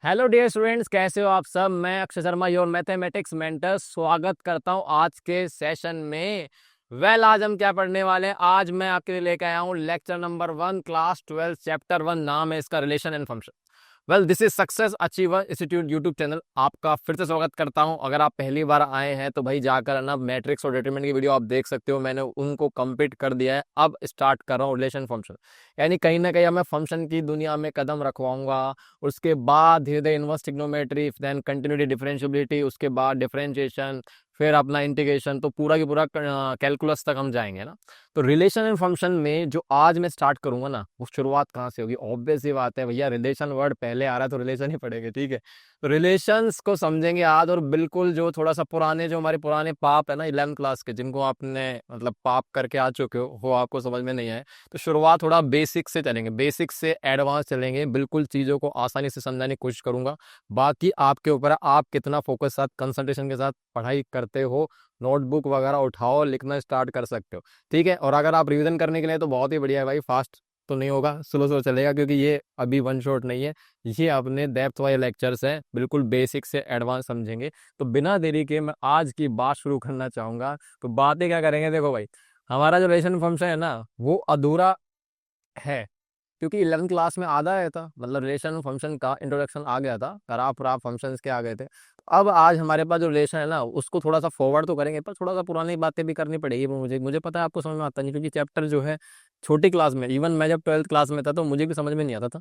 Hello dear students, कैसे हो आप सब। मैं Akshay Sharma, your mathematics mentor, स्वागत करता हूं आज के सेशन में। आज हम क्या पढ़ने वाले हैं। आज मैं आपके लिए लेकर आया हूं लेक्चर नंबर 1, क्लास 12, चैप्टर 1। नाम है इसका relation and function. This is success achiever institute YouTube channel. आपका फिर से स्वागत करता हूं। अगर आप पहली बार आए हैं तो भाई जाकर ना मैट्रिक्स और डिटरमिनेंट की वीडियो आप देख सकते हो। मैंने उनको कंप्लीट कर दिया है। अब स्टार्ट कर रहा हूँ रिलेशन फंक्शन। यानी कहीं ना कहीं मैं फंक्शन की दुनिया में कदम रखवाऊंगा। उसके बाद धीरे धीरे inverse trigonometry, then continuity differentiability, उसके बाद डिफरेंशिएशन, फिर अपना इंटीग्रेशन, तो पूरा की पूरा कैलकुलस तक हम जाएंगे ना। तो रिलेशन एंड फंक्शन में जो आज मैं स्टार्ट करूंगा ना, वो शुरुआत कहाँ से होगी। ऑब्वियस सी बात है भैया, रिलेशन वर्ड पहले आ रहा है तो रिलेशन ही पड़ेगा, ठीक है। तो रिलेशंस को समझेंगे आज। और बिल्कुल जो थोड़ा सा पुराने, जो हमारे पुराने पाप है ना 11th क्लास के, जिनको आपने मतलब पाप करके आ चुके हो आपको समझ में नहीं आए, तो शुरुआत थोड़ा बेसिक से चलेंगे, बेसिक से एडवांस चलेंगे। बिल्कुल चीज़ों को आसानी से समझाने की कोशिश करूंगा। बाकी आपके ऊपर है, आप कितना फोकस साथ कंसंट्रेशन के साथ पढ़ाई करते हो। नोटबुक वगैरह उठाओ, लिखना स्टार्ट कर सकते हो, ठीक है। और अगर आप रिवीजन करने के लिए तो बहुत ही बढ़िया है भाई। फास्ट तो नहीं होगा, स्लो स्लो चलेगा, क्योंकि ये अभी वन शॉट नहीं है। ये अपने डेप्थ वाले लेक्चर्स हैं, बिल्कुल बेसिक से एडवांस समझेंगे। तो बिना देरी के मैं आज की बात शुरू करना चाहूंगा। तो बातें क्या करेंगे, देखो भाई, हमारा जो रिलेशन फंक्शन है ना, वो अधूरा है, क्योंकि 11th क्लास में आधा आया था, मतलब रिलेशन फंक्शन का इंट्रोडक्शन आ गया था, ग्राफ राफ फंक्शंस के आ गए थे। तो अब आज हमारे पास जो रिलेशन है ना, उसको थोड़ा सा फॉरवर्ड तो करेंगे, पर थोड़ा सा पुरानी बातें भी करनी पड़ेगी। मुझे मुझे पता है आपको समझ में आता नहीं, क्योंकि चैप्टर जो है छोटी क्लास में, इवन मैं जब 12th क्लास में था तो मुझे भी समझ में नहीं आता था।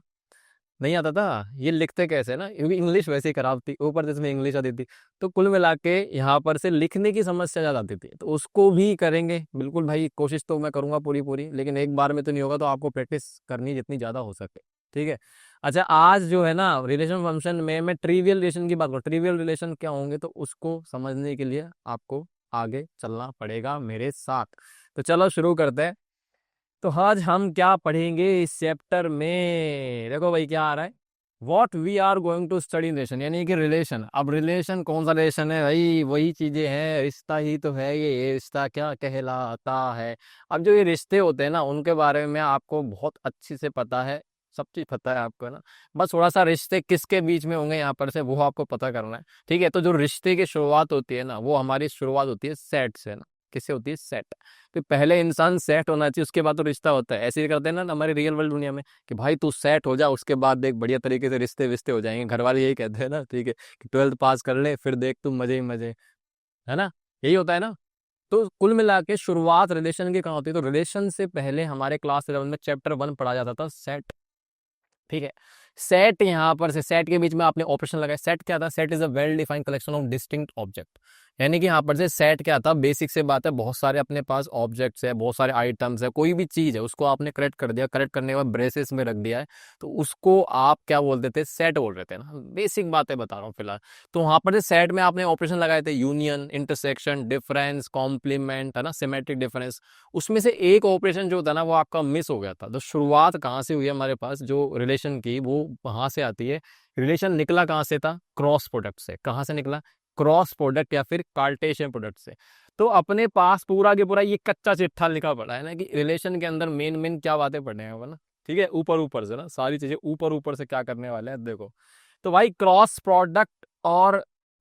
नहीं आता था ये लिखते कैसे ना, क्योंकि इंग्लिश वैसे ही खराब थी, ऊपर से इसमें इंग्लिश आती थी। तो कुल मिला के यहाँ पर से लिखने की समस्या ज़्यादा आती थी, तो उसको भी करेंगे बिल्कुल भाई। कोशिश तो मैं करूंगा पूरी पूरी, लेकिन एक बार में तो नहीं होगा, तो आपको प्रैक्टिस करनी जितनी ज़्यादा हो सके, ठीक है। अच्छा, आज जो है ना रिलेशन फंक्शन में मैं ट्रिवियल रिलेशन की बात करूँ। ट्रिवियल रिलेशन क्या होंगे, तो उसको समझने के लिए आपको आगे चलना पड़ेगा मेरे साथ। तो चलो शुरू करते हैं। तो आज हम क्या पढ़ेंगे इस चैप्टर में, देखो भाई क्या आ रहा है। What we are going to study relation, यानी कि रिलेशन। अब रिलेशन कौन सा रिलेशन है भाई, वही चीजें हैं, रिश्ता ही तो है ये रिश्ता क्या कहलाता है। अब जो ये रिश्ते होते हैं ना, उनके बारे में आपको बहुत अच्छी से पता है, सब चीज पता है आपको, है ना। बस थोड़ा सा रिश्ते किसके बीच में होंगे यहाँ पर से, वो आपको पता करना है, ठीक है। तो जो रिश्ते की शुरुआत होती है ना, वो हमारी शुरुआत होती है सेट से ना। किससे होती है, सेट। तो पहले इंसान सेट होना चाहिए, उसके बाद तो रिश्ता होता है। ऐसे ही करते हैं ना हमारी रियल वर्ल्ड दुनिया में, कि भाई तू सेट हो जा, उसके बाद देख बढ़िया तरीके से रिश्ते विश्ते हो जाएंगे। घर वाले यही कहते हैं ना, ठीक है, कि 12th पास कर ले, फिर देख तू मजे ही मजे, है ना। यही होता है ना। तो कुल मिला के शुरुआत रिलेशन की कहाँ होती है, तो रिलेशन से पहले हमारे क्लास 11 में चैप्टर 1 पढ़ा जाता था, सेट, ठीक है। सेट, यहाँ पर से सेट के बीच में आपने ऑपरेशन लगाया। सेट क्या था, set is a well defined collection of distinct object. यानी कि यहाँ पर से सेट क्या था, बेसिक से बात है, बहुत सारे अपने पास ऑब्जेक्ट्स है, बहुत सारे आइटम्स है, कोई भी चीज है उसको आपने करेक्ट कर दिया, करेक्ट करने के बाद ब्रेसेस में रख दिया है, तो उसको आप क्या बोलते थे, सेट बोल रहे थे ना। बेसिक बातें बता रहा हूँ फिलहाल। तो वहां पर से सेट में आपने ऑपरेशन लगाए थे, यूनियन, इंटरसेक्शन, डिफरेंस, कॉम्प्लीमेंट, है ना, सिमेट्रिक डिफरेंस। उसमें से एक ऑपरेशन जो था ना, वो आपका मिस हो गया था। तो शुरुआत कहाँ से हुई है हमारे पास जो रिलेशन की, वो वहां से आती है। रिलेशन निकला कहाँ से था, क्रॉस प्रोडक्ट से। कहाँ से निकला, क्रॉस प्रोडक्ट या फिर कार्टेशियन प्रोडक्ट से। तो अपने पास पूरा के पूरा ये कच्चा चिट्ठा लिखा पड़ा है ना, कि रिलेशन के अंदर मेन मेन क्या बातें पढ़ने हैं ना, ठीक है। ऊपर ऊपर से ना सारी चीजें ऊपर ऊपर से क्या करने वाले हैं, देखो। तो भाई क्रॉस प्रोडक्ट और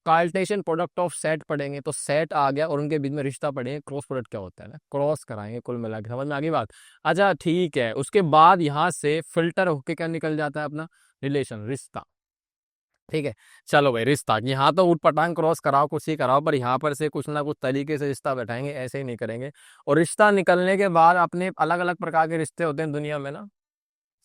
कार्टेशियन प्रोडक्ट ऑफ सेट पढ़ेंगे, तो सेट आ गया और उनके बीच में रिश्ता पढ़ेंगे। क्रॉस प्रोडक्ट क्या होता है ना, क्रॉस कराएंगे, कुल मिला के समझ में आ गई बात। अच्छा ठीक है, उसके बाद यहाँ से फिल्टर होके क्या निकल जाता है, अपना रिलेशन, रिश्ता, ठीक है। चलो भाई, रिश्ता यहाँ तो उठ पटांग क्रॉस कराओ, कुछ ही कराओ, पर यहाँ पर से कुछ ना कुछ तरीके से रिश्ता बैठाएंगे, ऐसे ही नहीं करेंगे। और रिश्ता निकलने के बाद अपने अलग अलग प्रकार के रिश्ते होते हैं दुनिया में ना,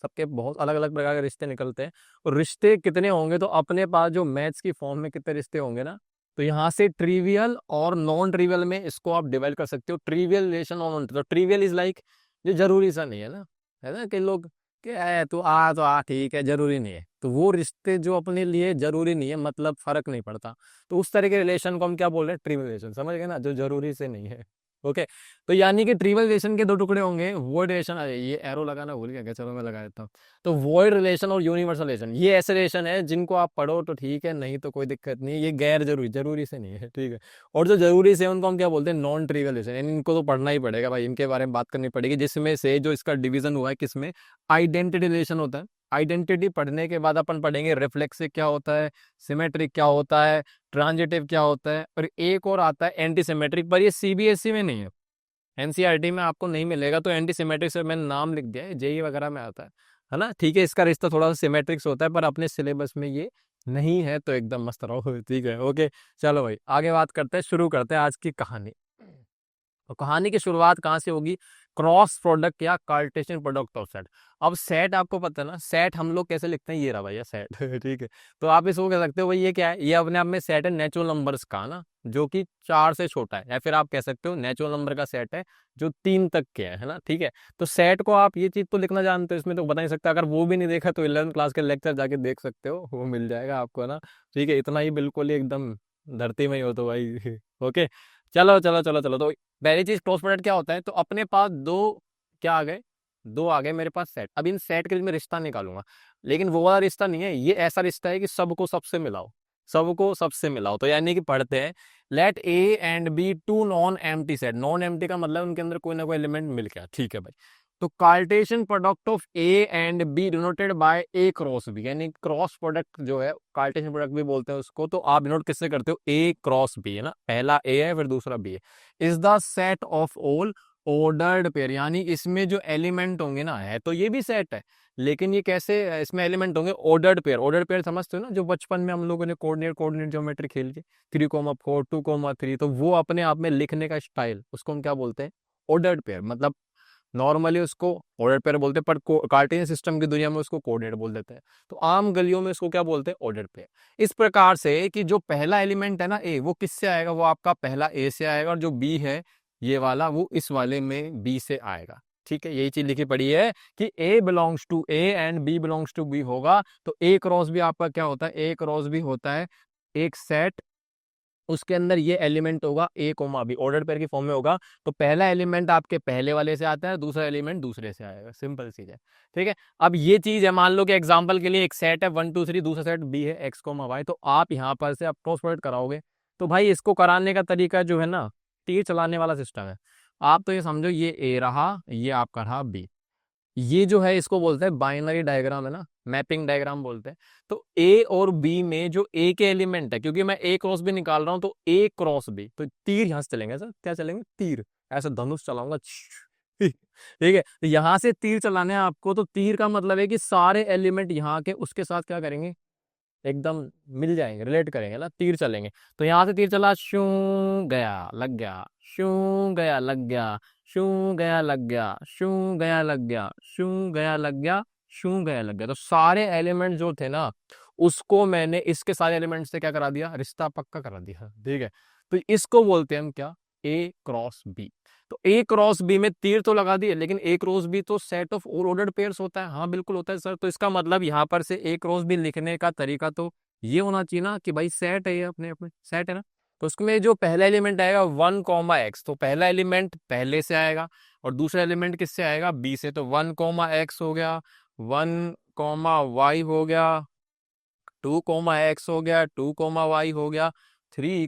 सबके बहुत अलग अलग प्रकार के रिश्ते निकलते हैं। और रिश्ते कितने होंगे, तो अपने पास जो मैथ्स की फॉर्म में कितने रिश्ते होंगे ना, तो यहाँ से ट्रिवियल और नॉन ट्रिवियल में इसको आप डिवाइड कर सकते हो। ट्रिवियल रिलेशन और नॉन, तो ट्रिवियल इज लाइक जो जरूरी सा नहीं है ना, है ना, कि लोग कि तू आ तो आ, ठीक है, जरूरी नहीं है। तो वो रिश्ते जो अपने लिए जरूरी नहीं है, मतलब फर्क नहीं पड़ता, तो उस तरह के रिलेशन को हम क्या बोल रहे हैं, ट्रिवियल रिलेशन, समझ गए ना, जो जरूरी से नहीं है। ओके। तो यानी कि ट्रिवियल रिलेशन के दो टुकड़े होंगे, वॉइड रिलेशन, ये एरो लगाना भूल गया क्या, चलो मैं लगा देता हूँ। तो वॉइड रिलेशन और यूनिवर्सल रिलेशन, ये ऐसे रिलेशन है जिनको आप पढ़ो तो ठीक है, नहीं तो कोई दिक्कत नहीं है, ये गैर जरूरी, जरूरी से नहीं है, ठीक है। और जो जरूरी से है उनको हम क्या बोलते हैं, नॉन ट्रिवियल रिलेशन, यानी इनको तो पढ़ना ही पड़ेगा भाई, इनके बारे में बात करनी पड़ेगी। जिसमें से जो इसका डिवीजन हुआ है किसमें, आइडेंटिटी रिलेशन होता है, आइडेंटिटी पढ़ने के बाद अपन पढ़ेंगे रिफ्लेक्सिव क्या होता है, सिमेट्रिक क्या होता है, ट्रांजिटिव क्या होता है, और एक और आता है एंटी सिमेट्रिक, पर ये सीबीएसई में नहीं है, एनसीईआरटी में आपको नहीं मिलेगा। तो एंटी सिमेट्रिक से मैंने नाम लिख दिया है, जेई वगैरह में आता है ना। ठीक है, इसका रिश्ता थोड़ा सा सिमेट्रिक से होता है, पर अपने सिलेबस में ये नहीं है, तो एकदम मस्त रहो। ठीक है, ओके। चलो भाई आगे बात करते हैं, शुरू करते हैं आज की कहानी। तो कहानी की शुरुआत कहाँ से होगी, क्रॉस प्रोडक्ट या कार्टेशियन प्रोडक्ट ऑफ सेट। अब सेट आपको पता है ना, सेट हम लोग कैसे लिखते हैं, ये रहा भैया सेट। ठीक है, तो आप इसको कह सकते हो भाई ये क्या है, ये अपने आप में सेट है नेचुरल नंबर्स का ना, जो कि 4 से छोटा है, या फिर आप कह सकते हो नेचुरल नंबर का सेट है जो 3 तक के है ना। ठीक है, तो सेट को आप ये चीज तो लिखना जानते हो, इसमें तो बता नहीं सकता। अगर वो भी नहीं देखा तो 11th क्लास के लेक्चर जाके देख सकते हो, वो मिल जाएगा आपको ना। ठीक है, इतना ही बिल्कुल ही एकदम धरती में ही हो तो भाई। ओके, चलो चलो चलो चलो। तो पहली चीज क्रॉस प्रोडक्ट क्या होता है, तो अपने पास दो क्या आ गए, दो आ गए मेरे पास सेट। अब इन सेट के लिए मैं रिश्ता निकालूंगा, लेकिन वो वाला रिश्ता नहीं है, ये ऐसा रिश्ता है कि सबको सबसे मिलाओ, सबको सबसे मिलाओ। तो यानी कि पढ़ते हैं, let A and B to non empty set. Non empty का मतलब उनके अंदर कोई ना कोई एलिमेंट मिल गया। ठीक है भाई, तो Cartesian product of A and B denoted by A cross B, यानी क्रॉस प्रोडक्ट जो है कार्टेशियन प्रोडक्ट भी बोलते हैं उसको। तो आप डिनोट किससे करते हो, ए क्रॉस बी है ना, पहला ए है फिर दूसरा बी है। Is the set of all ordered pair, यानी इसमें जो एलिमेंट होंगे ना, है तो ये भी सेट है, लेकिन ये कैसे इसमें एलिमेंट होंगे, ऑर्डर्ड पेयर। ऑर्डर्ड पेयर समझते हो ना, जो बचपन में हम लोगों ने कोऑर्डिनेट कोऑर्डिनेट ज्योमेट्री खेल के 3,4 2,3, तो वो अपने आप में लिखने का स्टाइल, उसको हम क्या बोलते हैं, ऑर्डर्ड पेयर। मतलब नॉर्मली उसको ऑर्डर पेयर बोलते हैं, पर कार्टेशियन सिस्टम की दुनिया में उसको कोऑर्डिनेट बोल देते हैं। तो आम गलियों में इसको क्या बोलते हैं, ऑर्डर पेयर। इस प्रकार से कि जो पहला एलिमेंट है ना ए, वो किससे आएगा, वो आपका पहला ए से आएगा, और जो बी है ये वाला, वो इस वाले में बी से आएगा। ठीक है, यही चीज लिखी पड़ी है कि A belongs to A and B belongs to B होगा। तो ए क्रॉस भी आपका क्या होता है, ए क्रॉस भी होता है एक सेट, उसके अंदर ये एलिमेंट होगा ए कोमा बी, ऑर्डर पेयर की फॉर्म में होगा। तो पहला एलिमेंट आपके पहले वाले से आता है, दूसरा एलिमेंट दूसरे से आएगा, सिंपल चीज है। ठीक है, अब ये चीज है, मान लो कि एग्जांपल के लिए एक सेट है 1 2 3, दूसरा सेट बी है एक्स कोमा वाई, तो आप यहाँ पर से आप क्रॉस प्रोडक्ट कराओगे। तो भाई इसको कराने का तरीका जो है ना, तीर चलाने वाला सिस्टम है। आप तो ये समझो, ये ए रहा, ये आपका रहा बी, ये जो है इसको बोलते हैं बाइनरी डायग्राम है ना, मैपिंग डायग्राम बोलते हैं। तो ए और बी में जो ए के एलिमेंट है, क्योंकि मैं ए क्रॉस बी निकाल रहा हूं, तो ए क्रॉस बी, तो तीर यहां से चलेंगे सर, क्या चलेंगे, तीर, ऐसे धनुष चलाऊंगा। ठीक है, तो यहां से तीर चलाने हैं आपको, तो तीर का मतलब है कि सारे एलिमेंट यहाँ के उसके साथ क्या करेंगे, एकदम मिल जाएंगे, रिलेट करेंगे ना, तीर चलेंगे। तो यहाँ से तीर चला, शू गया लग गया, शू गया लग गया, शू गया लग गया, शू गया लग गया, शू गया लग गया, शू गया लग गया। तो सारे एलिमेंट जो थे ना, उसको मैंने इसके सारे एलिमेंट से क्या करा दिया, रिश्ता पक्का करा दिया। ठीक है, तो इसको बोलते हैं हम क्या, ए क्रॉस बी। तो ए क्रॉस बी में तीर तो लगा दिए, लेकिन ए क्रॉस बी तो set of all ordered pairs होता है। हाँ बिल्कुल होता है सर, तो इसका मतलब यहाँ पर से ए क्रॉस बी लिखने का तरीका तो ये होना चाहिए ना, कि भाई सेट है, ये अपने अपने सेट है ना। तो उसमें जो पहला एलिमेंट आएगा 1, तो पहला एलिमेंट पहले से आएगा, और दूसरा एलिमेंट किससे आएगा, बी से। तो 1, हो गया, 1, हो गया, 2, हो गया, 2, हो गया, 3,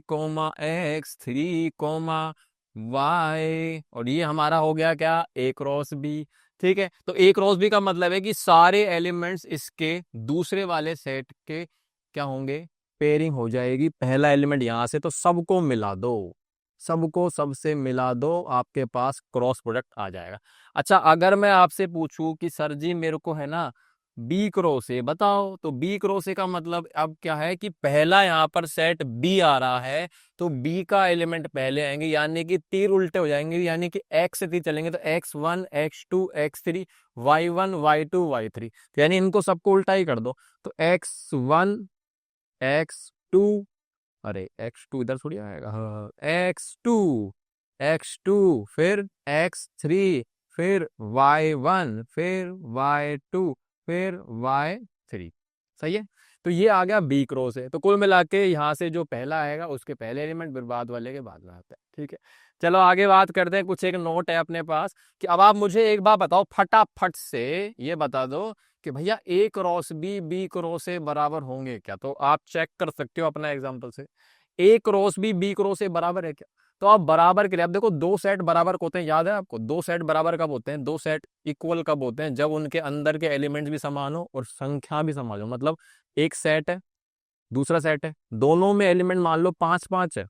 3, और ये हमारा हो गया क्या, ए क्रॉस बी। ठीक है, तो ए क्रॉस बी का मतलब है कि सारे एलिमेंट्स इसके दूसरे वाले सेट के क्या होंगे, पेयरिंग हो जाएगी। पहला एलिमेंट यहां से, तो सबको मिला दो, सबको सबसे मिला दो, आपके पास क्रॉस प्रोडक्ट आ जाएगा। अच्छा, अगर मैं आपसे पूछूं कि सर जी मेरे को है ना बी क्रॉस ए बताओ, तो बी क्रॉस ए का मतलब अब क्या है कि पहला यहाँ पर सेट बी आ रहा है, तो बी का एलिमेंट पहले आएंगे, यानी कि तीर उल्टे हो जाएंगे, यानी कि एक्स से तीर चलेंगे, तो x1 x2 x3 y1 y2 y3, तो यानी इनको सबको उल्टा ही कर दो। तो x1 x2, अरे x2 इधर थोड़ी आएगा, हाँ x2 x2, फिर x3, फिर y1, फिर y2, फिर y3। सही है, तो ये आ गया बी क्रॉस है। तो कुल मिला के यहाँ से जो पहला आएगा उसके पहले एलिमेंट, फिर बाद वाले के बाद में आता है। ठीक है, चलो आगे बात करते हैं। कुछ एक नोट है अपने पास कि अब आप मुझे एक बात बताओ, फटाफट से ये बता दो कि भैया A cross B B cross A बराबर होंगे क्या। तो आप चेक कर सकते हो अपना एग्जाम्पल से, A cross B B cross A बराबर है क्या। तो आप बराबर के लिए, आप देखो दो सेट बराबर होते हैं, याद है आपको, दो सेट बराबर कब होते हैं, दो सेट इक्वल कब होते हैं, जब उनके अंदर के एलिमेंट्स भी समान हो और संख्या भी समान हो। मतलब एक सेट है, दूसरा सेट है, दोनों में एलिमेंट मान लो 5 5 है,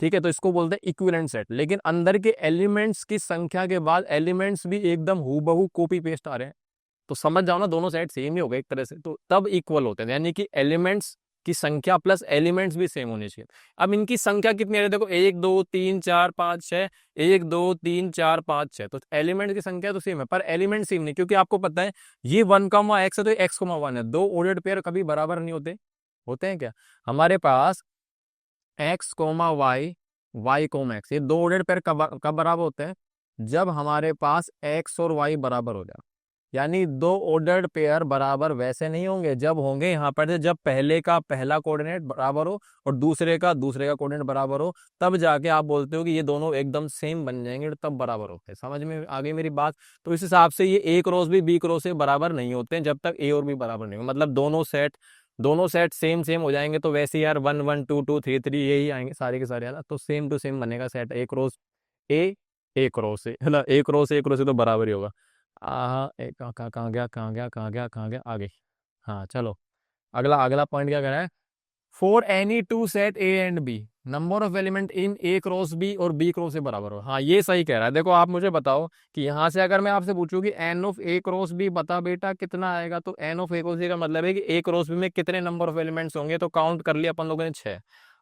ठीक है, तो इसको बोलते हैं इक्विवेलेंट सेट। लेकिन अंदर के एलिमेंट्स की संख्या के बाद एलिमेंट्स भी एकदम हूबहू कॉपी पेस्ट आ रहे हैं, तो समझ जाओ ना, दोनों सेट सेम ही हो गए एक तरह से, तो तब इक्वल होते हैं, यानी कि एलिमेंट्स की संख्या प्लस एलिमेंट्स भी सेम होने चाहिए। अब इनकी संख्या कितनी है, देखो 1 2 3 4 5 6, 1 2 3 4 5 6, तो एलिमेंट की संख्या तो सेम है, पर एलिमेंट सेम नहीं, क्योंकि आपको पता है ये 1 x है, तो x 1 है, दो ओडेड पेयर कभी बराबर नहीं होते, होते हैं क्या? हमारे पास x, y, x, ये दो ओडेड पेयर कब बराबर होते हैं, जब हमारे पास x और y बराबर हो जाए। यानी दो ऑर्डर्ड पेयर बराबर वैसे नहीं होंगे, जब होंगे यहाँ पर से जब पहले का पहला कोऑर्डिनेट बराबर हो और दूसरे का कोऑर्डिनेट बराबर हो, तब जाके आप बोलते हो कि ये दोनों एकदम सेम बन जाएंगे, तब बराबर होते हैं। समझ में आ गई मेरी बात? तो इस हिसाब से ये ए क्रॉस भी बी क्रॉस से बराबर नहीं होते हैं, जब तक ए और बी बराबर नहीं हो, मतलब दोनों सेट सेम सेम हो जाएंगे, तो वैसे यार 1 1 2 2 3 3 यही आएंगे सारे के सारे, है ना, तो सेम टू सेम बनेगा सेट ए क्रॉस ए, ए क्रॉस ए, है ना, ए क्रॉस ए तो बराबर ही होगा। कहाँ गया आगे। हाँ चलो, अगला अगला पॉइंट क्या कह रहा है, for any two set A and B number of element in A cross B और बी क्रॉस ए बराबर हो। हाँ ये सही कह रहा है। देखो आप मुझे बताओ कि यहाँ से अगर मैं आपसे पूछूं कि N of A cross B बता बेटा कितना आएगा, तो N of A cross B का मतलब है कि ए क्रॉस बी में कितने नंबर ऑफ एलिमेंट्स होंगे, तो काउंट कर लिया अपन लोगों ने 6।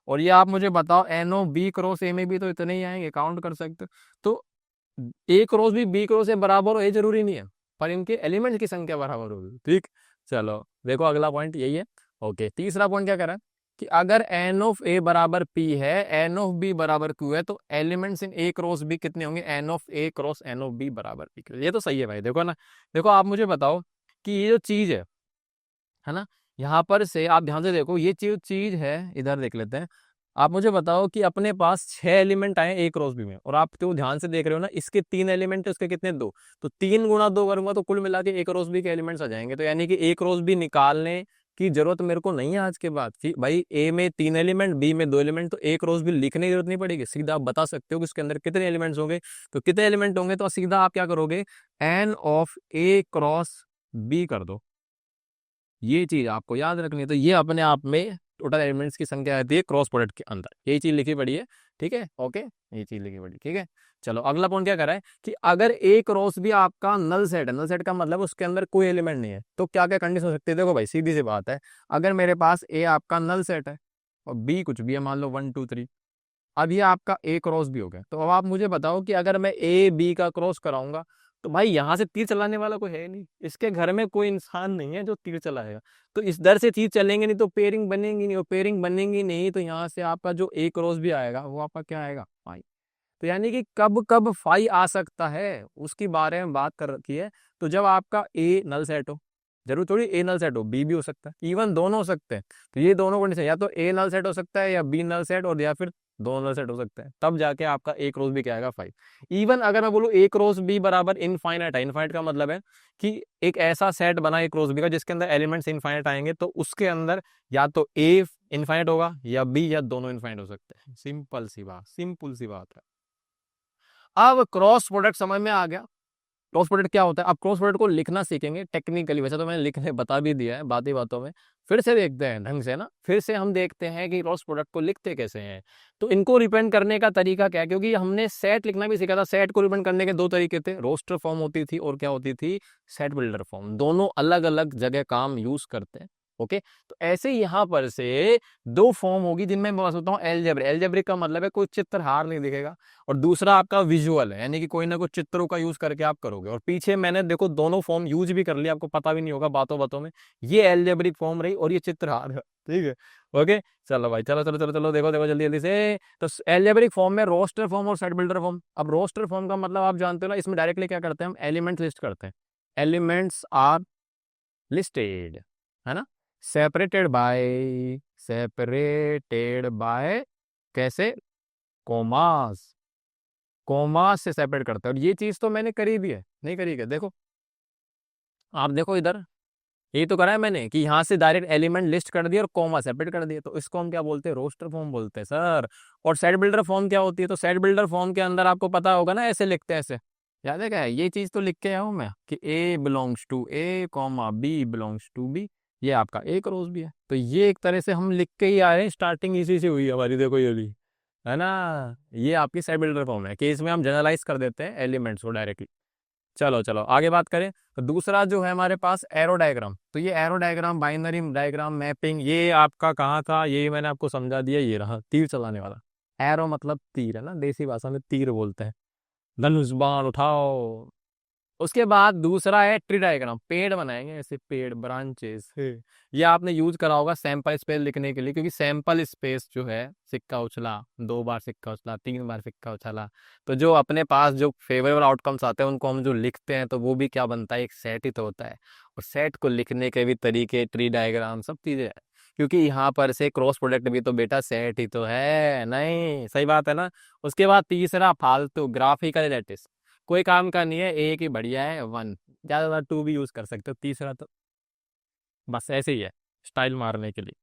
और ये आप मुझे बताओ N of B cross A में भी तो इतने ही आएंगे, काउंट कर सकते हो। तो ए क्रॉस भी बी क्रॉस से बराबर हो ये जरूरी नहीं है, पर इनके एलिमेंट्स की संख्या बराबर होगी, ठीक। चलो देखो अगला पॉइंट यही है। ओके, तीसरा पॉइंट क्या कह रहा है कि अगर एन ऑफ ए बराबर पी है, एन ऑफ बी बराबर क्यू है, तो elements in A cross B कितने होंगे, N of A cross N of B बराबर पी। ये तो सही है भाई, देखो ना। देखो आप मुझे बताओ कि ये जो चीज है ना, यहाँ पर से आप ध्यान से देखो, ये चीज है, इधर देख लेते हैं। आप मुझे बताओ कि अपने पास 6 एलिमेंट आए ए क्रॉस बी में, और आप तो ध्यान से देख रहे हो ना, इसके 3 एलिमेंट है, उसके कितने 2, तो 3 × 2 करूंगा तो कुल मिला के ए क्रॉस बी के एलिमेंट्स आ जाएंगे। तो यानी कि ए क्रॉस बी निकालने की जरूरत मेरे को नहीं है आज के बाद कि भाई ए में 3 एलिमेंट, बी में 2 एलिमेंट, तो ए क्रॉस बी लिखने की जरूरत नहीं पड़ेगी, सीधा आप बता सकते हो कि उसके अंदर कितने एलिमेंट्स होंगे। तो कितने एलिमेंट होंगे, तो सीधा आप क्या करोगे, N of A cross B कर दो। ये चीज आपको याद रखनी है। तो ये अपने आप में टोटल एलिमेंट्स की संख्या आती है क्रॉस प्रोडक्ट के अंदर, यही चीज लिखी पड़ी है, ठीक है, ओके, ये चीज लिखी पड़ी, ठीक है। चलो अगला पॉइंट क्या कर रहा है कि अगर ए क्रॉस भी आपका नल सेट है, नल सेट का मतलब उसके अंदर कोई एलिमेंट नहीं है, तो क्या क्या कंडीशन हो सकती है। देखो भाई सीधी सी बात है, अगर मेरे पास ए आपका नल सेट है और बी कुछ भी है, मान लो 1 2 3, अब ये आपका ए क्रॉस भी हो गया, तो अब आप मुझे बताओ कि अगर मैं ए बी का क्रॉस कराऊंगा, तो भाई यहाँ से तीर चलाने वाला कोई है नहीं, इसके घर में कोई इंसान नहीं है जो तीर चलाएगा, तो इस दर से तीर चलेंगे नहीं तो पेयरिंग बनेगी नहीं, और पेयरिंग बनेगी नहीं तो यहाँ से आपका जो ए क्रॉस भी आएगा वो आपका क्या आएगा, फाई। तो यानी कि कब कब फाई आ सकता है उसकी बारे में बात कर रखी है। तो जब आपका ए नल सेट हो, जरूर थोड़ी ए नल सेट हो, बी भी हो सकता है, इवन दोनों हो सकते हैं। तो ये दोनों कंडीशन, या तो ए नल सेट हो सकता है या बी नल सेट, और या फिर दोनों नल सेट हो सकता है, तब जाके आपका ए क्रॉस बी क्या आएगा, 5। इवन अगर मैं बोलूँ ए क्रॉस बी बराबर इनफाइनाइट है, इनफाइनाइट का मतलब है कि एक ऐसा सेट बना ए क्रॉस बी का जिसके अंदर एलिमेंट्स इनफाइनाइट आएंगे, तो उसके अंदर या तो ए इनफाइनाइट होगा या बी, या दोनों इनफाइनाइट हो सकते हैं। सिंपल सी बात, सिंपल सी बात है। अब क्रॉस प्रोडक्ट समझ में आ गया, क्रॉस प्रोडक्ट क्या होता है। अब क्रॉस प्रोडक्ट को लिखना सीखेंगे टेक्निकली, वैसे तो मैंने लिखने बता भी दिया है बातें बातों में, फिर से देखते हैं ढंग से ना, फिर से हम देखते हैं कि क्रॉस प्रोडक्ट को लिखते कैसे हैं। तो इनको रिप्रेजेंट करने का तरीका क्या है, क्योंकि हमने सेट लिखना भी सीखा था, सेट को रिप्रेजेंट करने के दो तरीके थे, रोस्टर फॉर्म होती थी और क्या होती थी, सेट बिल्डर फॉर्म, दोनों अलग अलग जगह काम यूज करते हैं। ओके, तो ऐसे यहाँ पर से दो फॉर्म होगी जिनमें मैं बता सकता हूँ एलजेब्रिक। एलजेब्रिक का मतलब है कोई चित्रहार नहीं दिखेगा, और दूसरा आपका विजुअल है, यानी कि कोई ना कोई चित्रों का यूज करके आप करोगे। और पीछे मैंने देखो दोनों फॉर्म यूज भी कर लिया, आपको पता भी नहीं होगा बातों बातों में, ये एलजेब्रिक फॉर्म रही और ये चित्रहार है, ठीक है। ओके, चलो भाई, चलो चलो चलो चलो, देखो देखो जल्दी जल्दी से। तो एलजेब्रिक फॉर्म में रोस्टर फॉर्म और सेट बिल्डर फॉर्म। अब रोस्टर फॉर्म का मतलब आप जानते हो ना, इसमें डायरेक्टली क्या करते हैं हम, एलिमेंट्स लिस्ट करते हैं, एलिमेंट्स आर लिस्टेड, है ना, सेपरेटेड बाय कैसे, कोमास, कोमास से सेपरेट करते हैं। और ये चीज तो मैंने करी भी है, नहीं करी क्या, देखो आप देखो इधर, यही तो करा है मैंने कि यहाँ से डायरेक्ट एलिमेंट लिस्ट कर दिया और कॉमा सेपरेट कर दिया, तो इसको हम क्या बोलते हैं, रोस्टर फॉर्म बोलते हैं सर। और सेट बिल्डर फॉर्म क्या होती है, तो सेट बिल्डर फॉर्म के अंदर आपको पता होगा ना, ऐसे लिखते हैं, ऐसे याद है क्या, ये चीज तो लिख के आया हूं मैं कि A belongs to A comma B belongs to B, ये आपका ए क्रॉस बी है। तो ये एक तरह से हम लिख के ही आ रहे हैं, स्टार्टिंग इसी से हुई है हमारी, देखो ये भी है ना। ये आपकी सेट बिल्डर फॉर्म है कि इसमें हम जनरलाइज कर देते हैं एलिमेंट्स को डायरेक्टली। चलो चलो आगे बात करें, तो दूसरा जो है हमारे पास एरो डायग्राम। तो ये arrow diagram, binary diagram, mapping, ये आपका कहाँ था, ये मैंने आपको समझा दिया, ये रहा तीर चलाने वाला। एरो मतलब तीर है ना, देसी भाषा में तीर बोलते हैं, धनुष बाण उठाओ। उसके बाद दूसरा है ट्री डायग्राम, पेड़ बनाएंगे ऐसे, पेड़ ब्रांचेस। ये आपने यूज करा होगा सैंपल स्पेस लिखने के लिए, क्योंकि सैंपल स्पेस जो है, सिक्का उछला, 2 बार सिक्का उछला, 3 बार सिक्का उछला, तो जो अपने पास जो फेवरेबल आउटकम्स आते हैं उनको हम जो लिखते हैं, तो वो भी क्या बनता है, एक सेट ही तो होता है। और सेट को लिखने के भी तरीके, ट्री डायग्राम, सब चीजें हैं। क्योंकि यहाँ पर से क्रॉस प्रोडक्ट भी तो बेटा सेट ही तो है, नहीं सही बात है ना। उसके बाद तीसरा फालतू ग्राफिकल लैटिस, कोई काम का नहीं है, एक ही बढ़िया है, 1, ज्यादा 2 भी यूज कर सकते हो, तीसरा तो बस ऐसे ही है, स्टाइल मारने के लिए।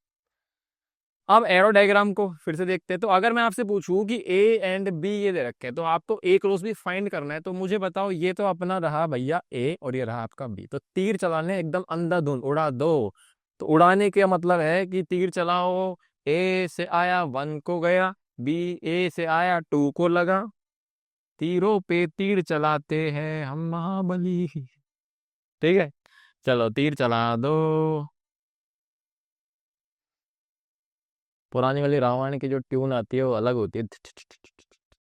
अब एरो डायग्राम को फिर से देखते हैं। तो अगर मैं आपसे पूछूं कि ए एंड बी ये दे रखे हैं, तो आपको ए क्रॉस भी फाइंड करना है, तो मुझे बताओ, ये तो अपना रहा भैया ए और ये रहा आपका बी, तो तीर चलाने एकदम अंधाधुंध उड़ा दो। तो उड़ाने का मतलब है कि तीर चलाओ, ए से आया 1 को गया, बी ए से आया 2 को लगा, तीरों पे तीर चलाते हैं हम महाबली। ठीक है, चलो तीर चला दो। पुरानी वाली रामायण की जो ट्यून आती है वो अलग होती है,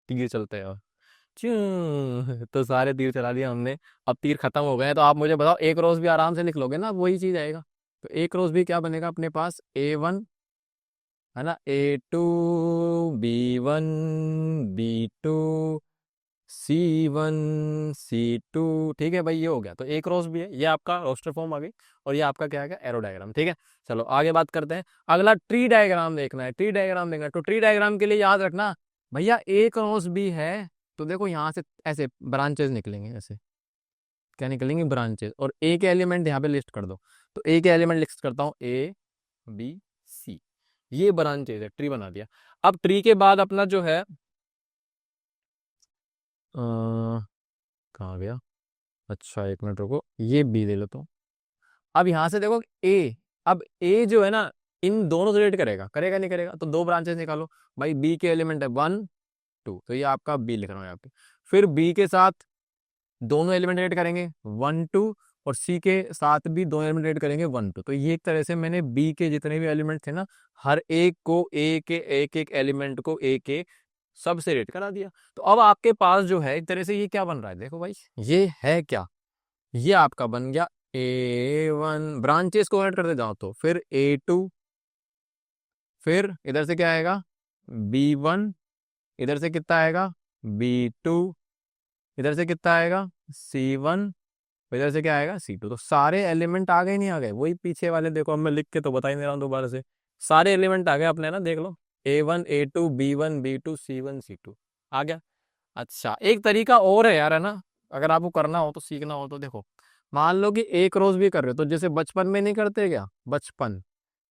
तीर चलते हैं तो सारे तीर चला दिया हमने। अब तीर खत्म हो गए हैं, तो आप मुझे बताओ, एक रोज भी आराम से लिख लोगे ना, वही चीज आएगा। तो एक रोज भी क्या बनेगा अपने पास, A1 है ना, A2, B1, B2, C1, C2। ठीक है भाई, ये हो गया, तो एक रोज भी है, ये आपका रोस्टर फॉर्म आ गई। और ये आपका क्या है, एरो डायग्राम। ठीक है, चलो आगे बात करते हैं। अगला ट्री डायग्राम देखना है, ट्री डायग्राम देखना है, तो ट्री डायग्राम के लिए याद रखना भैया, एक रोज भी है, तो देखो यहाँ से ऐसे ब्रांचेस निकलेंगे, ऐसे क्या निकलेंगे, ब्रांचेस, और ए के एलिमेंट यहाँ पे लिस्ट कर दो। तो ए के एलिमेंट लिस्ट करता हूँ, A B C, ये ब्रांचेस है, ट्री बना दिया। अब ट्री के बाद अपना जो है कहाँ गया, अच्छा एक मिनट रुको, ये बी ले लेता हूँ। अब यहाँ से देखो ए, अब ए जो है ना, इन दोनों से रिलेट करेगा, करेगा नहीं करेगा, तो 2 ब्रांचेस निकालो भाई, बी के एलिमेंट है 1 2, तो ये आपका बी लिख रहा हूँ यहाँ पे। फिर बी के साथ दोनों एलिमेंट ऐड करेंगे 1 2, और सी के साथ भी दोनों एलिमेंट ऐड करेंगे 1 2। तो ये एक तरह से मैंने बी के जितने भी एलिमेंट थे ना, हर एक को ए के एक एक एलिमेंट को ए के सब से रेट करा दिया। तो अब आपके पास जो है एक तरह से ये क्या बन रहा है, देखो भाई, ये है क्या, ये आपका बन गया A1, ब्रांचेस को ऐड करते जाओ, तो फिर A2, फिर इधर से क्या आएगा B1, इधर से कितना आएगा B2, इधर से कितना आएगा C1, इधर से क्या आएगा C2। तो सारे एलिमेंट आ गए, नहीं आ गए, वही पीछे वाले देखो, अब मैं लिख के तो बता ही नहीं रहा हूँ दोबारा से, सारे एलिमेंट आ गए अपने ना, देख लो, A1 A2 B1 B2 C1 C2 आ गया। अच्छा एक तरीका और है यार, है ना, अगर आपको करना हो तो, सीखना हो तो, देखो मान लो कि एक रोज भी कर रहे हो, तो जैसे बचपन में नहीं करते क्या, बचपन,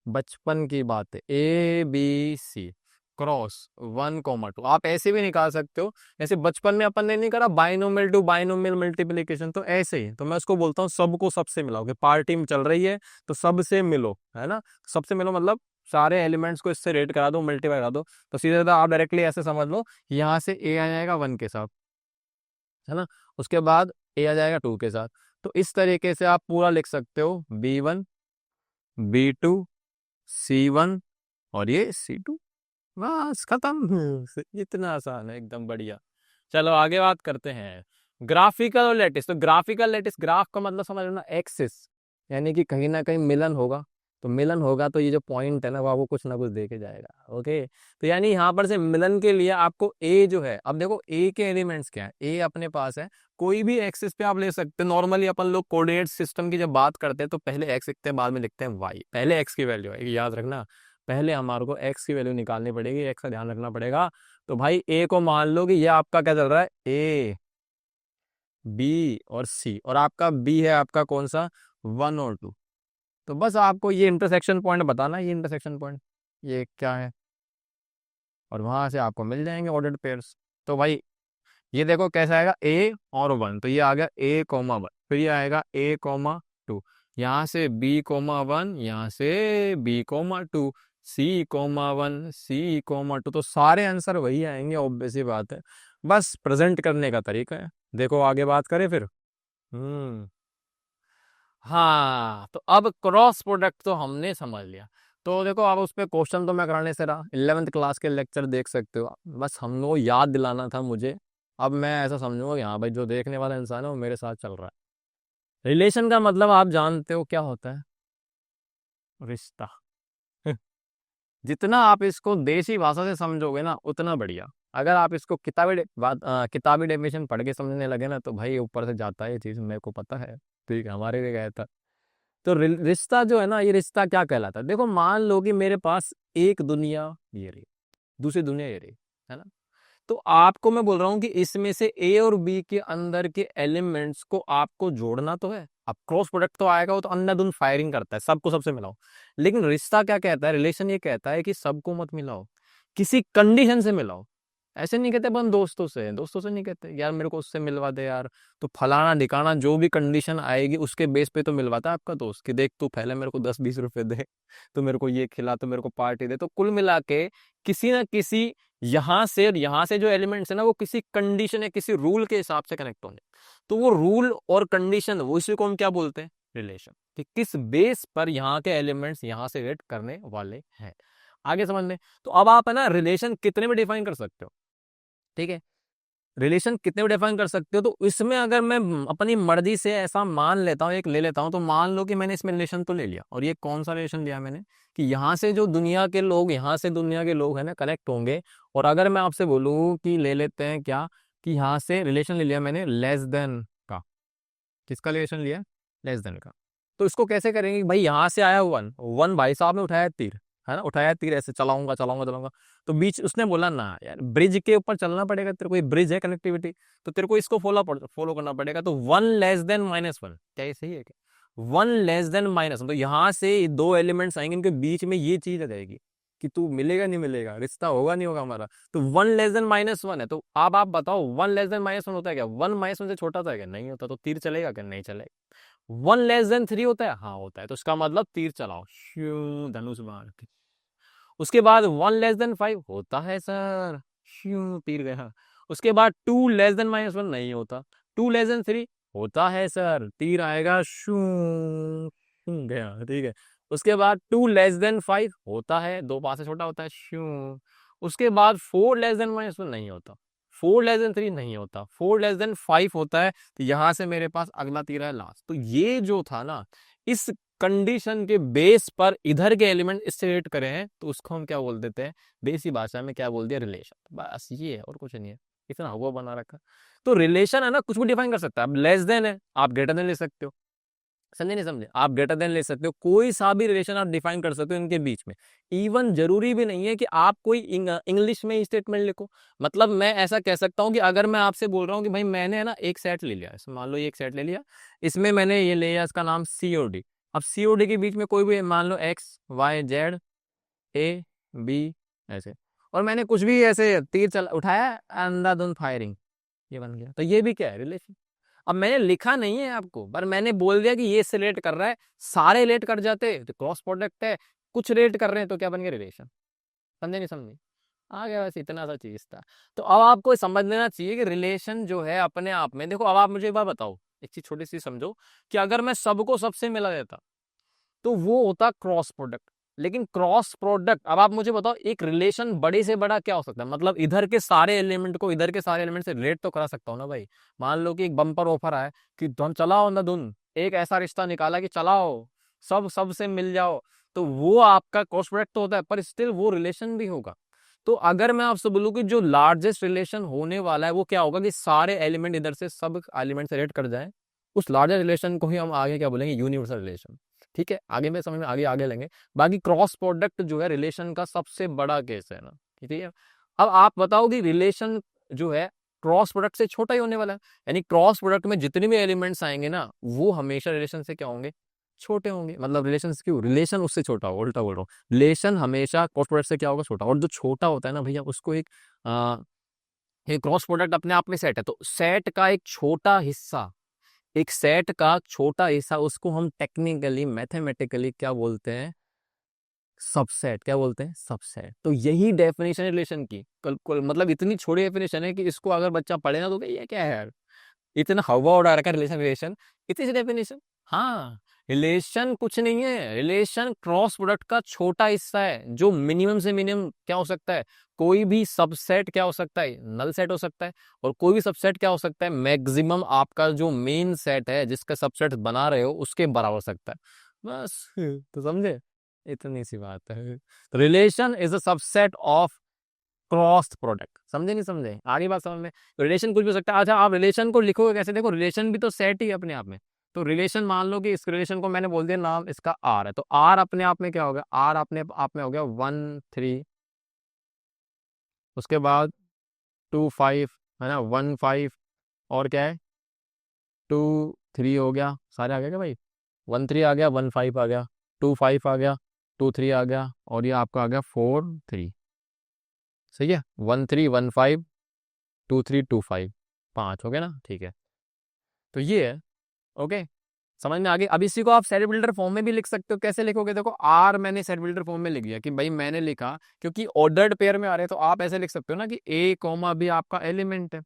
बचपन की बात है, ABC क्रॉस 1 2, आप ऐसे भी निकाल सकते हो, जैसे बचपन में अपन ने नहीं करा बाइनोमियल टू बाइनोमियल मल्टीप्लीकेशन, तो ऐसे ही, तो मैं उसको बोलता हूँ सबको सबसे मिलाओगे, पार्टी में चल रही है तो सबसे मिलो, है ना, सबसे मिलो मतलब सारे एलिमेंट्स को इससे रेट करा दो, मल्टीप्लाई करा दो, तो सीधे सीधा आप डायरेक्टली ऐसे समझ लो, यहाँ से ए आ जाएगा 1 के साथ, है ना, उसके बाद ए आ जाएगा 2 के साथ। तो इस तरीके से आप पूरा लिख सकते हो, B1 B2 C1 और ये C2, बस खत्म। इतना आसान है, एकदम बढ़िया। चलो आगे बात करते हैं, ग्राफिकल और लेटिस। तो ग्राफिकल लेटिस, ग्राफ का मतलब समझ लो ना, एक्सिस, यानी कि कहीं ना कहीं मिलन होगा, तो मिलन होगा तो ये जो पॉइंट है ना, वो आपको कुछ ना कुछ दे के जाएगा। ओके, तो यानी यहाँ पर से मिलन के लिए आपको ए जो है, अब देखो ए के एलिमेंट्स क्या है, ए अपने पास है, कोई भी एक्सिस पे आप ले सकते हैं। नॉर्मली अपन लोग कोऑर्डिनेट सिस्टम की जब बात करते हैं, तो पहले एक्स लिखते हैं, बाद में लिखते हैं वाई, पहले एक्स की वैल्यू है, याद रखना, पहले हमारे को एक्स की वैल्यू निकालनी पड़ेगी, एक्स का ध्यान रखना पड़ेगा। तो भाई ए को मान लो कि ये आपका क्या चल रहा है, ए बी और सी, और आपका बी है आपका कौन सा, 1 और 2। तो बस आपको ये इंटरसेक्शन पॉइंट बताना, ये इंटरसेक्शन पॉइंट ये क्या है, और वहां से आपको मिल जाएंगे ऑर्डर्ड पेयर्स। तो भाई ये देखो कैसा आएगा, ए और वन, तो ये आ गया ए कोमा वन, फिर ये आएगा ए कोमा टू, यहाँ से बी कोमा वन, यहाँ से B comma two, C comma one, C comma two, तो सारे आंसर वही आएंगे, ऑब्वियस सी बात है, बस प्रेजेंट करने का तरीका है। देखो आगे बात करें फिर। हम्म हाँ, तो अब क्रॉस प्रोडक्ट तो हमने समझ लिया। तो देखो अब उस पर क्वेश्चन तो मैं कराने से रहा, 11th क्लास के लेक्चर देख सकते हो आप। बस हम लोग याद दिलाना था मुझे। अब मैं ऐसा समझूंगा कि हाँ भाई जो देखने वाला इंसान है वो मेरे साथ चल रहा है। रिलेशन का मतलब आप जानते हो क्या होता है, रिश्ता। जितना आप इसको देसी भाषा से समझोगे ना उतना बढ़िया। अगर आप इसको किताबी डेफिनेशन पढ़ के समझने लगे ना तो भाई ऊपर से जाता है ये चीज, मेरे को पता है। ठीक है, हमारे भी गया था। तो रिश्ता जो है ना, ये रिश्ता क्या कहलाता है, देखो मान लो कि मेरे पास एक दुनिया ये रही, दूसरी दुनिया ये रही, है ना। तो आपको मैं बोल रहा हूँ कि इसमें से ए और बी के अंदर के एलिमेंट्स को आपको जोड़ना तो है। अब क्रॉस प्रोडक्ट तो आएगा, वो तो अंधाधुंध फायरिंग करता है, सबको सबसे मिलाओ। लेकिन रिश्ता क्या कहता है, रिलेशन ये कहता है कि सबको मत मिलाओ, किसी कंडीशन से मिलाओ। ऐसे नहीं कहते अपन दोस्तों से नहीं कहते यार मेरे को उससे मिलवा दे यार, तो फलाना ढिकाना जो भी कंडीशन आएगी उसके बेस पे तो मिलवाता है आपका दोस्त, कि देख तू पहले मेरे को 10-20 रुपए दे, तो मेरे को ये खिला, तो मेरे को पार्टी दे। तो कुल मिला के किसी ना किसी यहाँ से जो एलिमेंट्स है ना वो किसी कंडीशन या किसी रूल के हिसाब से कनेक्ट होंगे। तो वो रूल और कंडीशन, वो इसी को हम क्या बोलते हैं, रिलेशन, कि किस बेस पर यहाँ के एलिमेंट्स यहाँ से रिलेट करने वाले हैं। आगे समझ लें। तो अब आप है ना रिलेशन कितने में डिफाइन कर सकते हो, ठीक है, रिलेशन कितने में डिफाइन कर सकते हो। तो इसमें अगर मैं अपनी मर्जी से ऐसा मान लेता हूँ, एक ले लेता हूँ, तो मान लो कि मैंने इसमें रिलेशन तो ले लिया, और ये कौन सा रिलेशन लिया मैंने, कि यहाँ से जो दुनिया के लोग, यहाँ से दुनिया के लोग है ना कनेक्ट होंगे। और अगर मैं आपसे बोलूँ कि ले लेते हैं क्या, कि यहाँ से रिलेशन ले लिया मैंने लेस देन का, किसका रिलेशन लिया, लेस देन का। तो इसको कैसे करेंगे, भाई यहाँ से आया वन, वन भाई साहब ने उठाया तीर, है ना, उठाया तीर, ऐसे चलाऊंगा चलाऊंगा चलाऊंगा, तो बीच उसने बोला ना यार ब्रिज के ऊपर चलना पड़ेगा, तेरे को ये ब्रिज है कनेक्टिविटी, तो तेरे को इसको फॉलो करना पड़ेगा। तो one less than minus one, क्या ये सही है क्या, one less than minus one, तो यहाँ से दो एलिमेंट्स आएंगे, इनके बीच में ये चीज आ जाएगी कि तू मिलेगा नहीं मिलेगा, रिश्ता होगा नहीं होगा हमारा। तो one less than minus one है, तो अब आप बताओ one less than minus one होता है क्या, वन माइनस वन से छोटा था क्या, नहीं होता, तो तीर चलेगा क्या, नहीं चलेगा। वन लेस देन थ्री होता है, हाँ होता है, तो इसका मतलब तीर चलाओ, श्यू धनुष बाण। उसके बाद वन लेस देन फाइव होता है सर, श्यू तीर गया। उसके बाद two less than minus one नहीं होता, टू लेस देन थ्री होता है सर, तीर आएगा, शू गया, ठीक है। उसके बाद टू लेस देन फाइव होता है, दो पास से छोटा होता है, शू। उसके बाद four less than minus one नहीं होता, फोर लेस देन थ्री नहीं होता, फोर लेस देन फाइव होता है। तो यहां से मेरे पास अगला तीर है लास्ट। तो ये जो था ना, इस कंडीशन के बेस पर इधर के एलिमेंट इससे रिलेट करे हैं, तो उसको हम क्या बोल देते हैं, देसी भाषा में क्या बोल दिया, रिलेशन। बस ये है, और कुछ नहीं है, इतना हुआ बना रखा। तो रिलेशन है ना कुछ भी डिफाइन कर सकता है। अब लेस देन है, आप ग्रेटर देन ले सकते हो, समझे नहीं समझे, आप ग्रेटर देन ले सकते हो, कोई सा भी रिलेशन आप डिफाइन कर सकते हो इनके बीच में। इवन जरूरी भी नहीं है कि आप कोई इंग्लिश में स्टेटमेंट लिखो। मतलब मैं ऐसा कह सकता हूँ कि अगर मैं आपसे बोल रहा हूँ कि भाई मैंने है ना एक सेट ले लिया, मान लो ये एक सेट ले लिया, इसमें मैंने ये ले लिया, इसका नाम COD। अब COD के बीच में कोई भी मान लो XYZ A B ऐसे, और मैंने कुछ भी ऐसे तीर चला उठाया, अंधाधुंध फायरिंग, ये बन गया। तो ये भी क्या है, रिलेशन। अब मैंने लिखा नहीं है आपको, पर मैंने बोल दिया कि ये से रिलेट कर रहा है, सारे रिलेट कर जाते तो क्रॉस प्रोडक्ट है, कुछ रिलेट कर रहे हैं तो क्या बन गया, रिलेशन। समझे नहीं समझे, आ गया, बस इतना सा चीज था। तो अब आपको समझ लेना चाहिए कि रिलेशन जो है अपने आप में, देखो अब आप मुझे एक बात बताओ, एक चीज छोटी सी समझो, कि अगर मैं सबको सबसे मिला देता तो वो होता क्रॉस प्रोडक्ट। लेकिन क्रॉस प्रोडक्ट, अब आप मुझे बताओ एक रिलेशन बड़े से बड़ा क्या हो सकता है, मतलब इधर के सारे एलिमेंट को इधर के सारे एलिमेंट से रिलेट तो करा सकता हूँ ना भाई। मान लो कि एक बम्पर ऑफर आए कि हम चलाओ ना धुन, एक ऐसा रिश्ता निकाला कि चलाओ, सब सबसे मिल जाओ, तो वो आपका क्रॉस प्रोडक्ट तो होता है, पर स्टिल वो रिलेशन भी होगा। तो अगर मैं आपसे बोलूं कि जो लार्जेस्ट रिलेशन होने वाला है वो क्या होगा, कि सारे एलिमेंट इधर से सब एलिमेंट से रिलेट कर जाए, उस लार्जेस्ट रिलेशन को ही हम आगे क्या बोलेंगे, यूनिवर्सल रिलेशन। ठीक है, आगे में समझ में आगे आगे लेंगे। बाकी क्रॉस प्रोडक्ट जो है रिलेशन का सबसे बड़ा केस है ना, ठीक है। अब आप बताओ कि रिलेशन जो है क्रॉस प्रोडक्ट से छोटा ही होने वाला है, यानी क्रॉस प्रोडक्ट में जितने भी एलिमेंट्स आएंगे ना वो हमेशा रिलेशन से क्या होंगे, छोटे होंगे, मतलब रिलेशन क्यों, रिलेशन उससे छोटा होगा, उल्टा बोल रहा हूँ, रिलेशन हमेशा क्रॉस प्रोडक्ट से क्या होगा, छोटा। और जो छोटा होता है ना भैया, उसको एक क्रॉस प्रोडक्ट अपने आप में सेट है, तो सेट का एक छोटा हिस्सा, एक सेट का छोटा हिस्सा, उसको हम टेक्निकली मैथमेटिकली क्या बोलते हैं, सबसेट। क्या बोलते हैं, सबसेट। तो यही डेफिनेशन है रिलेशन की। मतलब इतनी छोटी डेफिनेशन है कि इसको अगर बच्चा पढ़े ना तो ये क्या है यार, इतना हवा उड़ा रखा है रिलेशन, रिलेशन, इतनी सी डेफिनेशन। हाँ, रिलेशन कुछ नहीं है, रिलेशन क्रॉस प्रोडक्ट का छोटा हिस्सा है, जो मिनिमम से मिनिमम क्या हो सकता है, कोई भी सबसेट क्या हो सकता है, नल सेट हो सकता है, और कोई भी सबसेट क्या हो सकता है, मैक्सिमम आपका जो मेन सेट है जिसका सबसेट बना रहे हो उसके बराबर हो सकता है। बस तो समझे, इतनी सी बात है। Relation is a subset of cross product. समझे नहीं समझे, आगे बात समझ में। रिलेशन कुछ भी हो सकता है। अच्छा, आप रिलेशन को लिखोगे कैसे, देखो रिलेशन भी तो सेट ही है अपने आप में। तो रिलेशन, मान लो कि इस रिलेशन को मैंने बोल दिया नाम इसका आर है, तो आर अपने आप में क्या हो गया, आर अपने आप में हो गया 1 3, उसके बाद 2 5, है ना, 1 5, और क्या है 2 3 हो गया, सारे आ गए क्या भाई, 1 3 आ गया, 1 5 आ गया, 2 5 आ गया, 2 3 आ गया, और ये आपका आ गया 4 3। सही है, 1 3 1 5 2 3 2 5, 5 हो गया ना, ठीक है। तो ये है, ओके, समझ में आ गई। अब इसी को आप सेट बिल्डर फॉर्म में भी लिख सकते हो। कैसे लिखोगे, देखो आर मैंने सेट बिल्डर फॉर्म में लिख दिया कि भाई मैंने लिखा, क्योंकि ऑर्डर्ड पेयर में आ रहे हैं, तो आप ऐसे लिख सकते हो ना कि ए कॉमा बी आपका एलिमेंट है।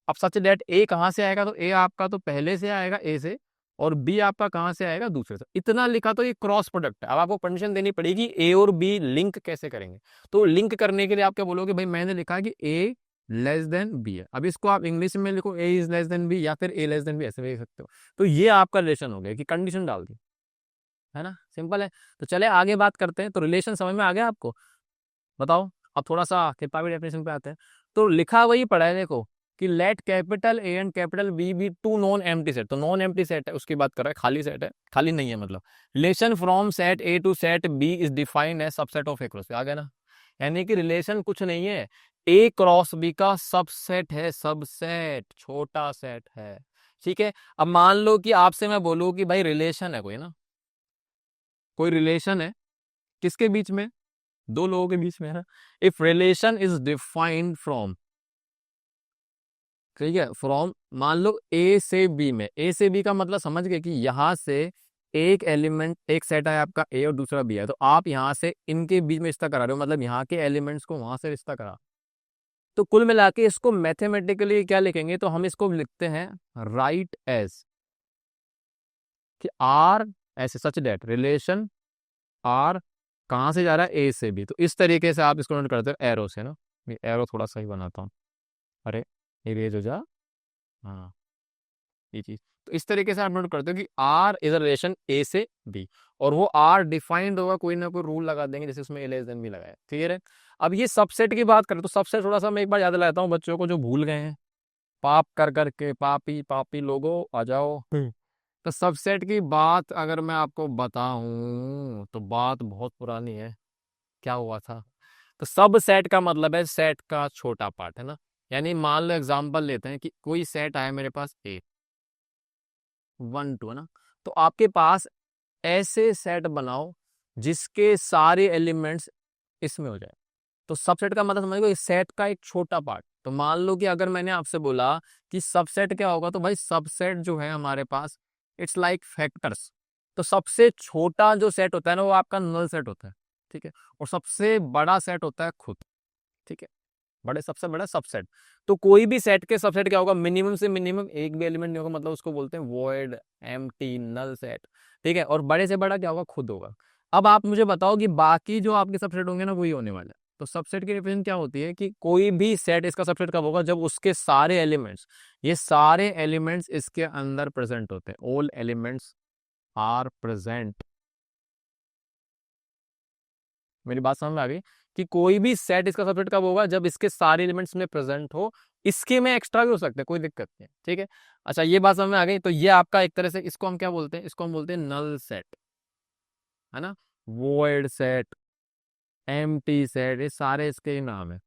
अब सच दैट ए कहाँ से आएगा, तो ए आपका तो पहले से आएगा ए से, और बी आपका कहाँ से आएगा, दूसरे से। इतना लिखा तो ये क्रॉस प्रोडक्ट है। अब आपको परमिशन देनी पड़ेगी ए और बी लिंक कैसे करेंगे। तो लिंक करने के लिए आप क्या बोलोगे, भाई मैंने लिखा कि ए लेस देन बी है। अब इसको आप इंग्लिश में लिखो ए इज लेस देन बी, या फिर ए लेस देन बी, ऐसे भी लिख सकते हो। तो ये आपका रिलेशन हो गया कि कंडीशन डाल दी, है ना, सिंपल है। तो चले आगे बात करते हैं। तो रिलेशन समझ में आ गया आपको, बताओ। अब थोड़ा सा किताबी डेफिनेशन पे आते हैं। तो लिखा वही पड़ा है, देखो कि let capital A and capital B be to non empty set. तो नॉन एम्प्टी सेट है, उसकी बात कर रहा है, खाली सेट है, खाली नहीं है मतलब। Relation from set A to set B is defined as subset of A cross B. आ गया ना, यानी कि रिलेशन कुछ नहीं है, ए क्रॉस बी का सबसेट है, सबसेट, छोटा सेट है, ठीक है। अब मान लो कि आपसे मैं बोलूं कि भाई रिलेशन है कोई ना, कोई रिलेशन है, किसके बीच में, दो लोगों के बीच में, है। If relation is defined from, ठीक है, फ्रॉम, मान लो ए से बी में, ए से बी का मतलब समझ गए कि यहां से एक एलिमेंट, एक सेट है आपका ए और दूसरा बी है, तो आप यहां से इनके बीच में रिश्ता करा रहे हो, मतलब यहाँ के एलिमेंट्स को वहां से रिश्ता करा। तो कुल मिला के इसको मैथमेटिकली क्या लिखेंगे, तो हम इसको लिखते हैं राइट एज कि आर, ऐसे सच दैट रिलेशन आर कहाँ से जा रहा है, ए से बी। तो इस तरीके से आप इसको नोट करते हो एरो से ना, मैं एरो थोड़ा सही बनाता हूँ, अरे इरेज हो जा, हाँ, ये चीज। तो इस तरीके से आप नोट करते हो कि आर इज अ रिलेशन ए से बी, और वो आर डिफाइंड होगा, कोई ना कोई रूल लगा देंगे, जैसे उसमें ए लेस देन बी लगाया, क्लियर है। अब ये सबसेट की बात करें तो सबसेट थोड़ा सा मैं एक बार याद दिलाता हूँ बच्चों को जो भूल गए हैं, पाप कर करके, पापी पापी लोगों आ जाओ। तो सबसेट की बात अगर मैं आपको बताऊं तो बात बहुत पुरानी है। क्या हुआ था, तो सब सेट का मतलब है सेट का छोटा पार्ट, है ना। यानी मान लो एग्जांपल लेते हैं कि कोई सेट आया मेरे पास ए 1 2, है ना। तो आपके पास ऐसे सेट बनाओ जिसके सारे एलिमेंट्स इसमें हो जाए। तो सबसेट का मतलब समझ लो इस सेट का एक छोटा पार्ट। तो मान लो कि अगर मैंने आपसे बोला कि सबसेट क्या होगा, तो भाई सबसेट जो है हमारे पास, इट्स लाइक फैक्टर्स। तो सबसे छोटा जो सेट होता है ना वो आपका नल सेट होता है, ठीक है। और सबसे बड़ा सेट होता है खुद, ठीक है, बड़े सबसे बड़ा सबसेट। तो कोई भी सेट के सबसेट क्या होगा, मिनिमम से मिनिमम एक भी एलिमेंट नहीं होगा, मतलब उसको बोलते हैं वॉइड, एम्प्टी, नल सेट, ठीक है। और बड़े से बड़ा क्या होगा, खुद होगा। अब आप मुझे बताओ कि बाकी जो आपके सबसेट होंगे ना वही होने वाले हैं। तो सबसेट की डेफिनेशन क्या होती है कि कोई भी सेट इसका सबसेट कब होगा, जब उसके सारे एलिमेंट्स, ये सारे एलिमेंट्स इसके अंदर प्रेजेंट होते हैं, ऑल एलिमेंट्स आर प्रेजेंट। मेरी बात समझ में आ गई कि कोई भी सेट इसका सबसेट कब होगा, जब इसके सारे एलिमेंट्स में प्रेजेंट हो। इसके में एक्स्ट्रा भी हो सकते हैं, कोई दिक्कत नहीं है, ठीक है। अच्छा, ये बात समझ में आ गई। तो ये आपका एक तरह से, इसको हम क्या बोलते हैं, इसको हम बोलते हैं नल सेट, है ना, वॉइड सेट, एम्प्टी सेट, ये सारे इसके ही नाम है,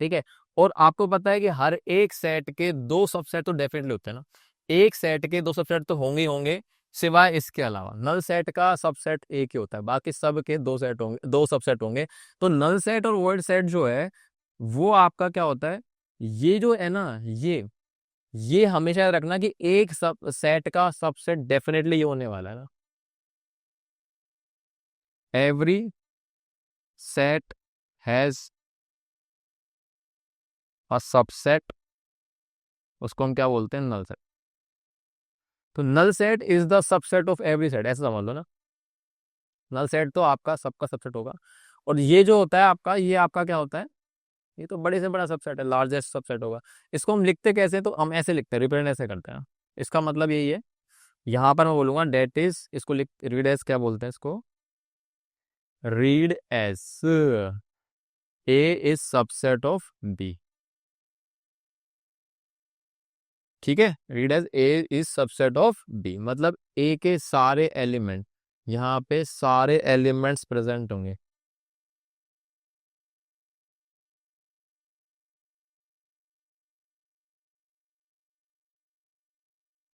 ठीक है। और आपको पता है कि हर एक सेट के दो सबसेट तो डेफिनेटली होते हैं ना, एक सेट के दो सबसेट तो होंगे ही होंगे, सिवाय इसके अलावा नल सेट का सबसेट एक ही होता है, बाकी सब के दो सेट होंगे, दो सबसेट होंगे। तो नल सेट और वॉइड सेट जो है वो आपका क्या होता है, ये जो है ना, ये हमेशा याद रखना कि एक सब सेट का सबसेट डेफिनेटली ये होने वाला है ना, every set has a subset, उसको हम क्या बोलते हैं, नल सेट। तो null set is the subset of every set, ऐसा समझ लो ना। नल सेट तो आपका सबका सबसेट होगा, और ये जो होता है आपका, ये आपका क्या होता है, ये तो बड़े से बड़ा सबसेट है, लार्जेस्ट सबसेट होगा। इसको हम लिखते कैसे, तो हम ऐसे लिखते हैं, रिप्रेजेंट ऐसे करते हैं। इसका मतलब यही है, यहाँ पर मैं बोलूंगा डेट इज, इसको लिख रीड एज, क्या बोलते हैं इसको, read as A is subset of B. ठीक है, read as A is subset of B, मतलब ए के सारे एलिमेंट, यहाँ पे सारे एलिमेंट्स प्रेजेंट होंगे।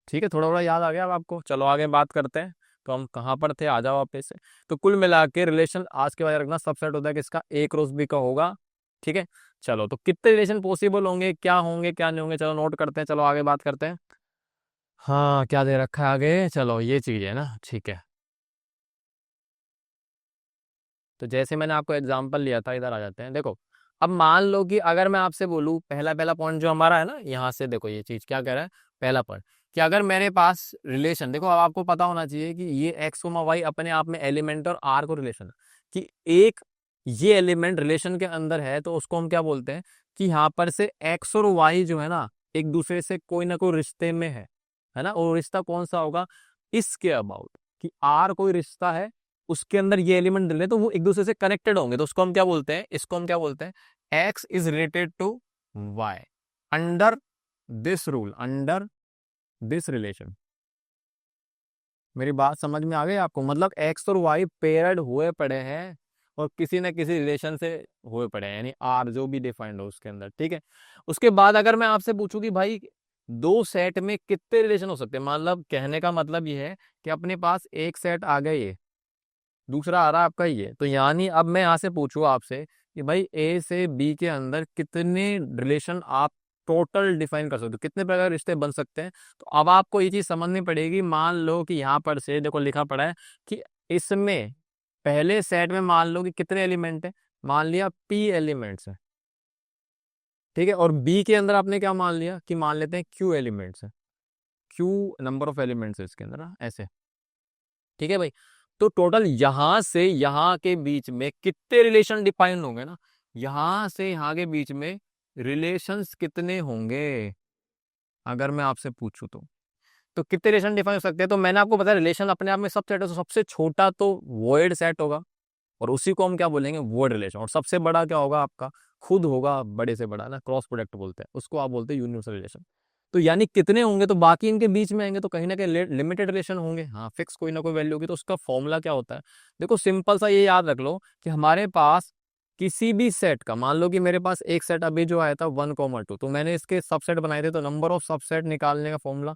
ठीक है, थोड़ा थोड़ा याद आ गया अब आपको। चलो आगे बात करते हैं। तो हम कहाँ पर थे, आ जाओ वापस से। तो कुल मिला के रिलेशन आज के बाद रखना, सबसेट होता है किसका, ए क्रॉस बी का होगा। ठीक है, चलो तो कितने रिलेशन पॉसिबल होंगे क्या नहीं होंगे, चलो नोट करते हैं, चलो आगे बात करते हैं। हाँ, क्या दे रखा है आगे, चलो ये चीज है ना, ठीक है। तो जैसे मैंने आपको एग्जांपल लिया था, इधर आ जाते हैं, देखो। अब मान लो कि अगर मैं आपसे बोलूँ, पहला पहला पॉइंट जो हमारा है ना, यहाँ से देखो ये चीज क्या कह रहा है, पहला पॉइंट, कि अगर मेरे पास रिलेशन, देखो अब आपको पता होना चाहिए कि ये एक्स वाई अपने आप में एलिमेंट और आर को रिलेशन है, कि एक ये एलिमेंट रिलेशन के अंदर है, तो उसको हम क्या बोलते हैं, कि यहाँ पर से एक्स और वाई जो है ना, एक दूसरे से कोई ना कोई रिश्ते में है ना। और रिश्ता कौन सा होगा, इसके अबाउट, कि आर कोई रिश्ता है, उसके अंदर ये एलिमेंट डले तो वो एक दूसरे से कनेक्टेड होंगे, तो उसको हम क्या बोलते हैं, इसको हम क्या बोलते हैं, X is related to Y under this rule, under this relation. मेरी बात समझ में आ गई आपको, मतलब एक्स और वाई पेयर्ड हुए पड़े हैं, और किसी न किसी रिलेशन से हुए पड़े हैं, यानी आर जो भी डिफाइंड हो उसके अंदर। ठीक है, उसके बाद अगर मैं आपसे पूछूं कि भाई दो सेट में कितने रिलेशन हो सकते हैं, मतलब कहने का मतलब ये है कि अपने पास एक सेट आ गया, ये दूसरा आ रहा है आपका ये, तो यानी अब मैं यहाँ से पूछूँ आपसे कि भाई ए से बी के अंदर कितने रिलेशन आप टोटल डिफाइन कर सकते हो, कितने प्रकार के रिश्ते बन सकते हैं। तो अब आपको ये चीज समझनी पड़ेगी। मान लो कि यहाँ पर से देखो लिखा पड़ा है कि इसमें पहले सेट में मान लो कि कितने एलिमेंट है, मान लिया पी एलिमेंट्स है। ठीक है, और बी के अंदर आपने क्या मान लिया, कि मान लेते हैं क्यू एलिमेंट्स है, क्यू नंबर ऑफ एलिमेंट्स है इसके अंदर ना, ऐसे। ठीक है भाई, तो टोटल यहां से यहां के बीच में कितने रिलेशन डिफाइन होंगे ना, यहां से यहां के बीच में रिलेशंस कितने होंगे, अगर मैं आपसे पूछूं तो कितने रिलेशन डिफाइन हो सकते हैं। तो मैंने आपको बताया रिलेशन अपने आप में सब सेट है, तो सबसे छोटा तो वॉइड सेट होगा, और उसी को हम क्या बोलेंगे, वॉइड रिलेशन। और सबसे बड़ा क्या होगा आपका, खुद होगा बड़े से बड़ा ना, क्रॉस प्रोडक्ट बोलते हैं उसको, आप बोलते हैं यूनिवर्सल रिलेशन। तो यानी कितने होंगे, तो बाकी इनके बीच में आएंगे तो कहीं ना कहीं लिमिटेड रिलेशन होंगे, हाँ फिक्स कोई ना कोई वैल्यू होगी। तो उसका फॉर्मूला क्या होता है, देखो सिंपल सा ये याद रख लो कि हमारे पास किसी भी सेट का, मान लो कि मेरे पास एक सेट अभी जो आया था 1,2, तो मैंने इसके सबसेट बनाए थे, तो नंबर ऑफ सबसेट निकालने का फॉर्मूला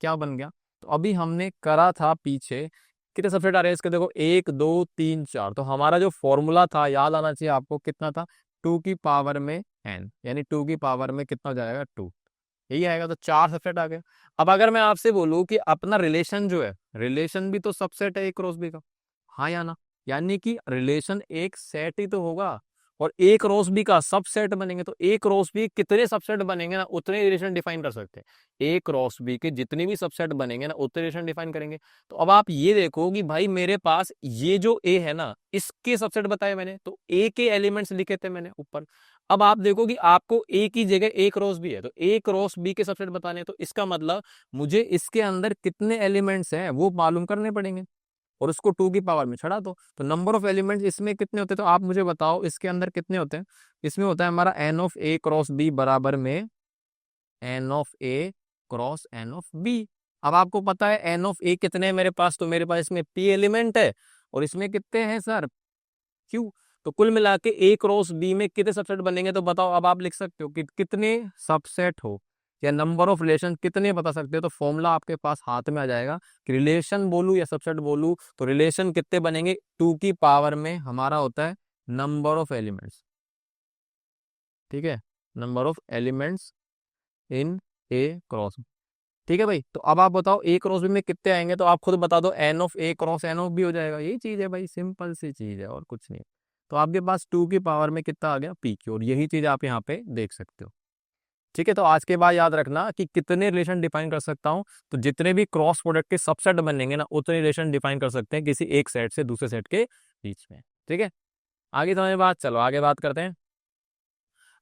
क्या बन गया। तो अभी हमने करा था पीछे, कितने सबसेट आ रहे हैं इसके, देखो 1 2 3 4, तो हमारा जो फॉर्मूला था याद आना चाहिए आपको, कितना था, 2 की पावर में n, यानी 2 की पावर में कितना हो जाएगा, 2, यही आएगा। तो 4 सबसेट आ गए। अब अगर मैं आपसे बोलूं कि अपना रिलेशन जो है, रिलेशन भी तो सबसेट है एक क्रॉस बी का, हाँ या ना, यानी कि रिलेशन एक सेट ही तो होगा, और एक क्रॉस बी का सब सेट बनेंगे, तो एक क्रॉस बी कितने सबसेट बनेंगे ना, उतने रिलेशन डिफाइन कर सकते हैं। एक क्रॉस बी के जितने भी सबसेट बनेंगे ना, उतने रिलेशन डिफाइन करेंगे। तो अब आप ये देखो कि भाई मेरे पास ये जो ए है ना, इसके सबसेट बताए मैंने, तो ए के एलिमेंट्स लिखे थे मैंने ऊपर। अब आप देखो कि आपको ए की जगह ए क्रॉस बी है, तो ए क्रॉस बी के सबसेट बताने हैं, तो इसका मतलब मुझे इसके अंदर कितने एलिमेंट्स हैं वो मालूम करने पड़ेंगे, और उसको 2 की पावर में चढ़ा दो। तो नंबर ऑफ एलिमेंट्स इसमें कितने होते हैं, तो आप मुझे बताओ इसके अंदर कितने होते हैं। इसमें होता है हमारा n of A cross B बराबर में n of A cross N of B. अब आपको पता है एन ऑफ ए कितने हैं मेरे पास, तो मेरे पास इसमें पी एलिमेंट है, और इसमें कितने हैं सर, क्यू। तो कुल मिला के ए क्रॉस बी में कितने सबसेट बनेंगे, तो बताओ। अब आप लिख सकते हो कि कितने सबसेट हो, या नंबर ऑफ रिलेशन कितने बता सकते हो, तो फॉर्मूला आपके पास हाथ में आ जाएगा कि रिलेशन बोलूं या सबसेट बोलूं, तो रिलेशन कितने बनेंगे, 2 की पावर में हमारा होता है नंबर ऑफ एलिमेंट्स, ठीक है, number of elements in A cross. ठीक है भाई, तो अब आप बताओ ए क्रॉस बी में कितने आएंगे, तो आप खुद बता दो, n of A cross N of B हो जाएगा। यही चीज है भाई, सिंपल सी चीज है और कुछ नहीं। तो आपके पास 2 की पावर में कितना आ गया, पी क्यू, और यही चीज आप यहाँ पे देख सकते हो। ठीक है, तो आज के बाद याद रखना कि कितने रिलेशन डिफाइन कर सकता हूँ, तो जितने भी क्रॉस प्रोडक्ट के सबसेट बनेंगे ना, उतने रिलेशन डिफाइन कर सकते हैं किसी एक सेट से दूसरे सेट के बीच में। ठीक है, आगे समझ बात, चलो आगे बात करते हैं।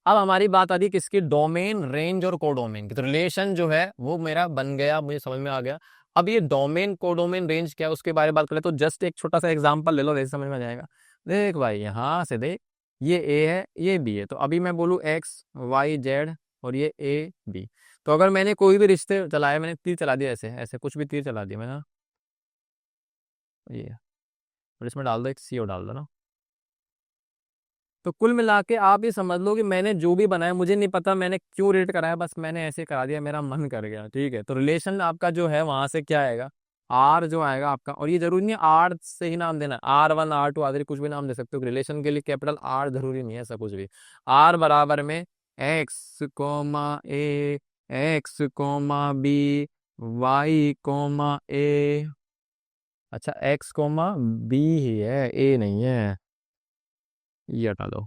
अब हमारी बात आ रही है किसकी, डोमेन, रेंज और कोडोमेन की। तो रिलेशन जो है वो मेरा बन गया, मुझे समझ में आ गया। अब ये डोमेन, कोडोमेन, रेंज क्या है उसके बारे में बात करें, तो जस्ट एक छोटा सा एग्जांपल ले लो, वैसे समझ में आ जाएगा। देख भाई, यहाँ से देख, ये ए है, ये बी है, तो अभी मैं बोलूँ एक्स वाई जेड और ये ए बी। तो अगर मैंने कोई भी रिश्ते चलाए, मैंने तीर चला दिया, ऐसे ऐसे कुछ भी तीर चला दिया मैंने, ये, और इसमें डाल दो एक सी, और डाल दो ना, तो कुल मिला के आप ये समझ लो कि मैंने जो भी बनाया, मुझे नहीं पता मैंने क्यों रेट कराया, बस मैंने ऐसे करा दिया, मेरा मन कर गया। ठीक है, तो रिलेशन आपका जो है वहां से क्या आएगा, आर जो आएगा आपका, और ये जरूरी नहीं आर से ही नाम देना, R1 R2 आदि कुछ भी नाम दे सकते हो, रिलेशन के लिए कैपिटल आर जरूरी नहीं है ऐसा कुछ भी। आर बराबर में X comma A, X comma B, Y comma A, अच्छा एक्स कोमा बी ही है, ए नहीं है, ये हटा दो,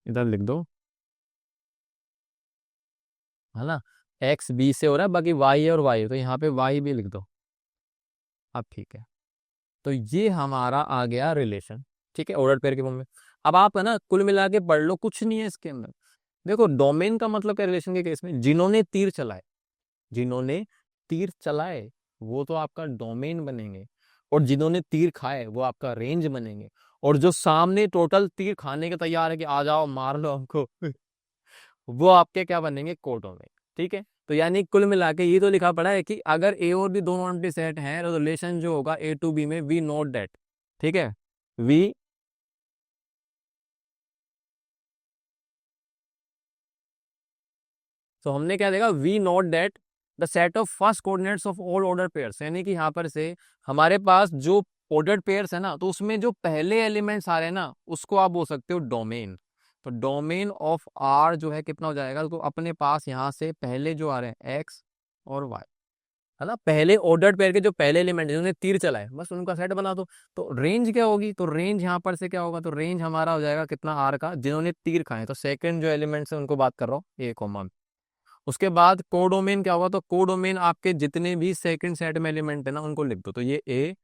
इधर लिख दो, है ना, एक्स बी से हो रहा है, बाकी वाई है और वाई है, तो यहाँ पे वाई भी लिख दो। अब ठीक है, तो ये हमारा आ गया रिलेशन। ठीक है, ऑर्डर पेयर के फॉर्म में। अब आप है ना कुल मिला के पढ़ लो, कुछ नहीं है इसके अंदर। देखो डोमेन का मतलब क्या, रिलेशन के केस में जिन्होंने तीर चलाए, जिन्होंने तीर चलाए वो तो आपका डोमेन बनेंगे, और जिन्होंने तीर खाए वो आपका रेंज बनेंगे, और जो सामने टोटल तीर खाने के तैयार है कि आ जाओ मार लो हमको वो आपके क्या बनेंगे, कोडोमेन। ठीक है, तो यानी कुल मिला के ये तो लिखा पड़ा है कि अगर ए और बी दोनों एम्प्टी सेट हैं, तो रिलेशन जो होगा ए टू बी में, वी नोट दैट। ठीक है, वी, तो हमने क्या देखा, we note that the set of first coordinates of all order pairs, यानी कि यहाँ पर से हमारे पास जो ऑर्डर पेयर्स है ना, तो उसमें जो पहले एलिमेंट्स आ रहे हैं ना, उसको आप बोल सकते हो डोमेन। तो डोमेन ऑफ आर जो है कितना हो जाएगा, तो अपने पास यहाँ से पहले जो आ रहे हैं एक्स और वाई, है ना, पहले ऑर्डर्ड पेयर के जो पहले एलिमेंट जिन्होंने तीर चलाए, बस उनका सेट बना दो। तो रेंज क्या होगी, तो रेंज यहाँ पर से क्या होगा, तो रेंज हमारा हो जाएगा कितना, आर का, जिन्होंने तीर खाए, तो सेकंड जो एलिमेंट्स है उनको बात कर रहा हूँ, ए कॉमा। उसके बाद कोडोमेन क्या होगा, तो कोडोमेन आपके जितने भी सेकंड सेट में एलिमेंट है ना, उनको लिख दो, तो ये ए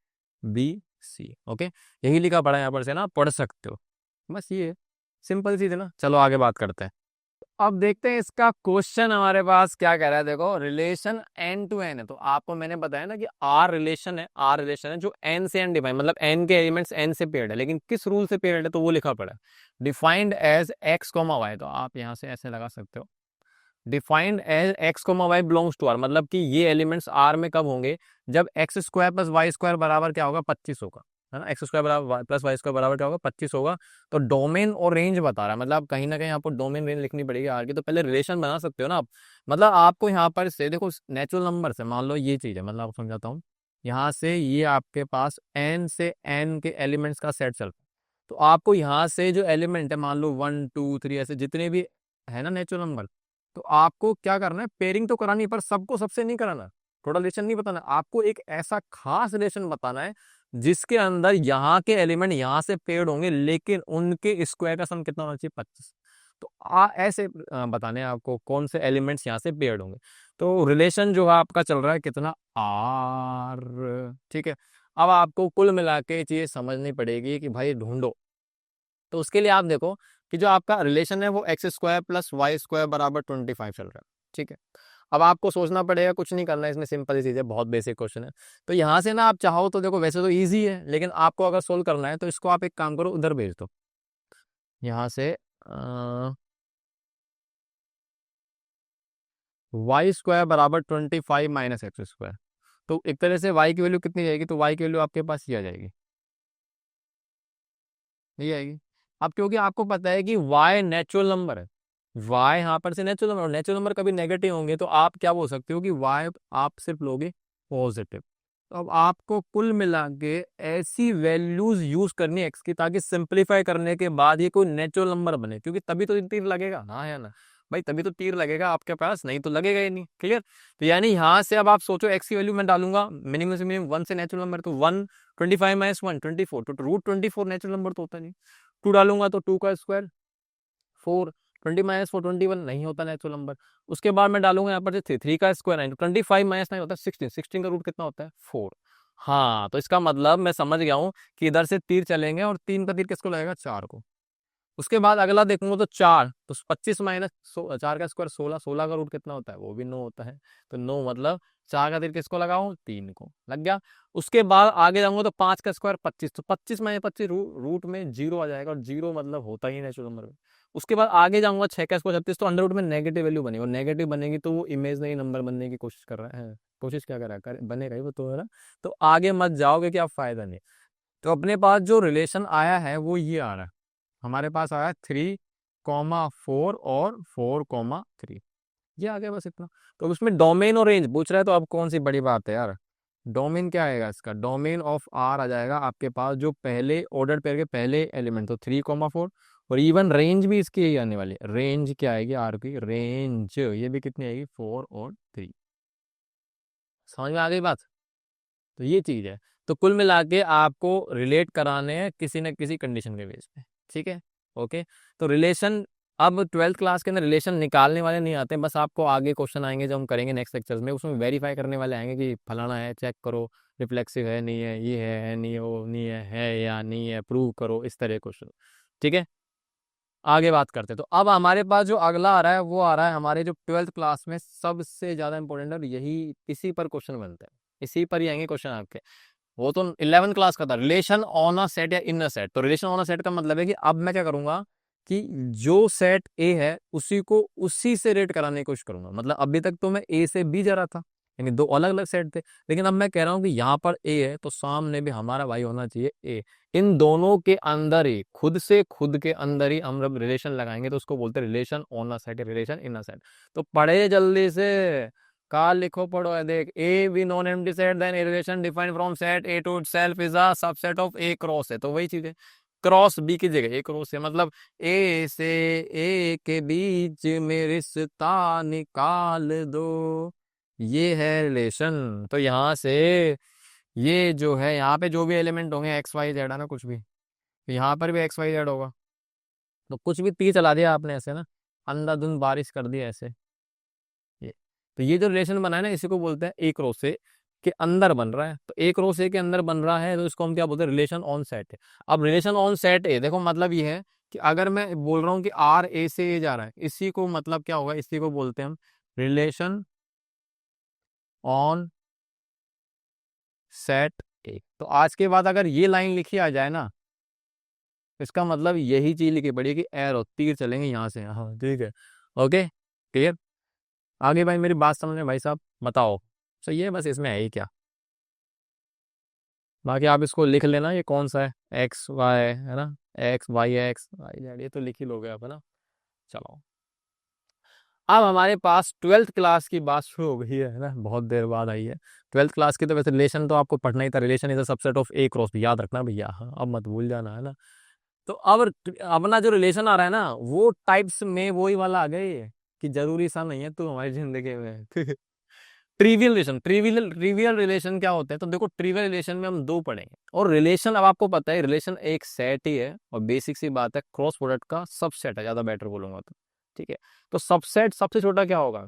बी सी, ओके, यही लिखा पड़ा है यहाँ पर से ना, पढ़ सकते हो, बस ये सिंपल चीज है ना। चलो आगे बात करते हैं। अब देखते हैं इसका क्वेश्चन हमारे पास क्या कह रहा है। देखो रिलेशन एन टू एन है, तो आपको मैंने बताया ना कि आर रिलेशन है, आर रिलेशन है जो एन से एन डिफाइन, मतलब एन के एलिमेंट्स एन से पेयर्ड है, लेकिन किस रूल से पेयर्ड है, तो वो लिखा पड़ा है defined as x comma y, तो आप यहाँ से ऐसे लगा सकते हो, defined as x comma y belongs to R, मतलब कि ये एलिमेंट्स आर में कब होंगे, जब x square plus y square बराबर क्या होगा, 25 होगा, है ना, एक्स स्क्वायर बराबर प्लस वाई स्क्वायर बराबर क्या होगा, 25 होगा। तो डोमेन और रेंज बता रहा है, मतलब कहीं ना कहीं आपको डोमेन रेंज लिखनी पड़ेगी आर की, तो पहले रिलेशन बना सकते हो ना आप। मतलब आपको यहाँ पर से देखो नेचुरल नंबर से मान लो ये चीज है, मतलब आपको समझाता हूँ, यहाँ से ये आपके पास एन से एन के एलिमेंट्स का सेट चलता है, तो आपको यहाँ से जो एलिमेंट है, मान लो 1 2 3 ऐसे जितने भी है ना नेचुरल नंबर, तो आपको क्या करना है, पेयरिंग तो करानी है, पर सबको सबसे नहीं कराना, थोड़ा रिलेशन नहीं बताना आपको, एक ऐसा खास रिलेशन बताना है जिसके अंदर यहाँ के एलिमेंट यहाँ से पेयर्ड होंगे, लेकिन उनके स्क्वायर का सम कितना होना चाहिए, 25। तो ऐसे बताने हैं आपको कौन से एलिमेंट्स यहाँ से पेयर्ड होंगे। तो रिलेशन जो है आपका चल रहा है कितना, आर। ठीक है, अब आपको कुल मिला के चीज समझनी पड़ेगी कि भाई ढूंढो, तो उसके लिए आप देखो कि जो आपका रिलेशन है वो x square plus y square बराबर 25 चल रहा है। ठीक है, अब आपको सोचना पड़ेगा, कुछ नहीं करना है इसमें, सिंपल सी चीज़ है, बहुत बेसिक क्वेश्चन है। तो यहाँ से ना आप चाहो तो देखो, वैसे तो इजी है, लेकिन आपको अगर सोल्व करना है तो इसको आप एक काम करो, उधर भेज दो, यहाँ से वाई स्क्वायर बराबर 25 माइनस एक्स स्क्वायर, तो एक तरह से वाई की वैल्यू कितनी जाएगी, तो वाई की वैल्यू आपके पास ये आ जाएगी, ये आएगी। अब क्योंकि आपको पता है कि वाई नेचुरल नंबर है, y यहाँ पर से नेचुरल नंबर, नेचुरल नंबर कभी नेगेटिव होंगे तो आप क्या बोल सकते हो कि y आप सिर्फ लोगे पॉजिटिव। तो अब आपको कुल मिला के ऐसी वैल्यूज यूज करनी है x की ताकि सिंप्लीफाई करने के बाद ये कोई नेचुरल नंबर बने, क्योंकि तभी तो तीर लगेगा ना, है ना भाई, तभी तो तीर लगेगा आपके पास, नहीं तो लगेगा ही नहीं। क्लियर? तो यानी यहाँ से अब आप सोचो x की वैल्यू मैं डालूंगा मिनिमम से मिनिमम 1 से नेचुरल नंबर, तो 125 माइनस 1 24, तो √24 नेचुरल नंबर तो होता नहीं। 2 डालूंगा तो 2 का स्क्वायर 4, 20 माइनस 4 21 नहीं होता नेचुरल नंबर। उसके बाद मैं डालूंगा यहाँ पर 3 का स्क्वायर 9, 25 माइनस 9 होता है 16, 16 का रूट कितना होता है 4। हाँ, तो इसका मतलब मैं समझ गया हूँ कि इधर से तीर चलेंगे और 3 का तीर किसको लगेगा 4 को। उसके बाद अगला देखूंगा तो 4, तो 25 माइनस 4 का स्क्वायर 16, 16 का रूट कितना होता है वो भी 9 होता है। तो 9 मतलब 4 का तीर किसको लगाऊं 3 को, लग गया। उसके बाद आगे जाऊंगा तो 5 का स्क्वायर 25, तो 25 माइनस 25 रूट में जीरो आ जाएगा, और जीरो मतलब होता ही नेचुरल नंबर में। उसके बाद आगे जाऊंगा 6 का स्क्वायर 36, तो अंडर रूट में नेगेटिव वैल्यू बनेगी, और नेगेटिव बनेगी तो वो इमेजनरी नंबर बनने की कोशिश कर रहा है, कोशिश क्या कर रहा है बनेगा ही वो तो, है ना। तो आगे मत जाओगे कि आप फायदा नहीं। तो अपने पास जो रिलेशन आया है वो ये आ रहा है, हमारे पास आया 3,4 और 4,3, ये आ गया बस इतना। तो उसमें डोमेन और रेंज पूछ रहा है, तो अब कौन सी बड़ी बात है यार। डोमेन क्या आएगा इसका, डोमेन ऑफ आर आ जाएगा आपके पास जो पहले ऑर्डर पेयर के पहले एलिमेंट, तो 3,4, और इवन रेंज भी इसकी यही आने वाली है। रेंज क्या आएगी आर की, रेंज ये भी कितनी आएगी 4 और 3। समझ में आ गई बात। तो ये चीज है। तो कुल मिला के आपको रिलेट कराने हैं किसी न किसी कंडीशन के बेस पे, ठीक है। ओके। तो रिलेशन, अब 12th क्लास के अंदर रिलेशन निकालने वाले नहीं आते, बस आपको आगे क्वेश्चन आएंगे जो हम करेंगे नेक्स्ट लेक्चर्स में, उसमें वेरीफाई करने वाले आएंगे कि फलाना है चेक करो, रिफ्लेक्सिव है नहीं है, ये है नहीं है, वो नहीं है या नहीं है, प्रूव करो, इस तरह क्वेश्चन। ठीक है, आगे बात करते हैं। तो अब हमारे पास जो अगला आ रहा है वो आ रहा है हमारे जो 12th क्लास में सबसे ज्यादा इंपॉर्टेंट, और यही इसी पर क्वेश्चन बनते हैं, इसी पर ही आएंगे क्वेश्चन आपके। वो तो 11 क्लास का था, रिलेशन ऑन अ सेट या इन अ सेट। तो रिलेशन ऑन अ सेट का मतलब है कि अब मैं क्या करूंगा कि जो सेट ए है उसी को उसी से रेट कराने की कोशिश करूंगा। मतलब अभी तक तो मैं ए से बी जा रहा था, यानी दो अलग अलग सेट थे, लेकिन अब मैं कह रहा हूं कि यहाँ पर ए है तो सामने भी हमारा भाई होना चाहिए ए। इन दोनों के अंदर ही, खुद से खुद के अंदर ही हम जब रिलेशन लगाएंगे तो उसको बोलते हैं relation on a set, relation in a set. तो पढ़े जल्दी से, काल लिखो पढ़ो है देख। A B non empty set then a relation defined from set A to itself is a subset of A cross है, तो वही चीज है। क्रॉस बी की जगह ए क्रॉस है, मतलब ए से ए के बीच में रिश्ता निकाल दो, ये है रिलेशन। तो यहाँ से ये जो है, यहाँ पे जो भी एलिमेंट होंगे एक्स वाई जेड है ना, कुछ भी, तो यहाँ पर भी एक्स वाई जेड होगा। तो कुछ भी तीर चला दिया आपने ऐसे ना, अंधाधुंध बारिश कर दी ऐसे, ये। तो ये जो रिलेशन बना है ना, इसी को बोलते हैं एक रो से के अंदर बन रहा है। तो एक रो से के अंदर बन रहा है तो इसको हम क्या बोलते हैं, रिलेशन ऑन सेट है। अब रिलेशन ऑन सेट है, देखो मतलब ये है कि अगर मैं बोल रहा हूँ कि आर ए से ए जा रहा है, इसी को मतलब क्या होगा, इसी को बोलते हैं हम रिलेशन ऑन सेट ए। तो आज के बाद अगर ये लाइन लिखी आ जाए ना, इसका मतलब यही चीज लिखी पड़ी कि एरो तीर चलेंगे यहाँ से, हाँ ठीक है। Okay, clear. आगे भाई मेरी बात समझ में भाई साहब, बताओ सही है, बस इसमें है ही क्या। बाकी आप इसको लिख लेना, ये कौन सा है, एक्स वाई है ना, x y x y z, ये तो लिख ही लोगे आप, है ना। चलो, अब हमारे पास 12th क्लास की बात शुरू हो गई है ना, बहुत देर बाद आई है 12th क्लास की। तो वैसे रिलेशन तो आपको पढ़ना ही था, relation is a subset of A cross B, याद रखना भैया, हाँ अब मत भूल जाना, है ना। तो अब अपना जो रिलेशन आ रहा है ना, वो टाइप्स में वही वाला आ गए कि जरूरी सा नहीं है तू हमारी जिंदगी में। ट्रिवियल रिलेशन, ट्रिवियल रिलेशन क्या होते हैं, तो देखो ट्रिवियल रिलेशन में हम दो पढ़ेंगे। और रिलेशन अब आपको पता है, रिलेशन एक सेट ही है, और बेसिक सी बात है क्रॉस प्रोडक्ट का सबसेट है, ज्यादा बेटर बोलूंगा तो। ठीक है, तो सबसेट सबसे छोटा क्या होगा,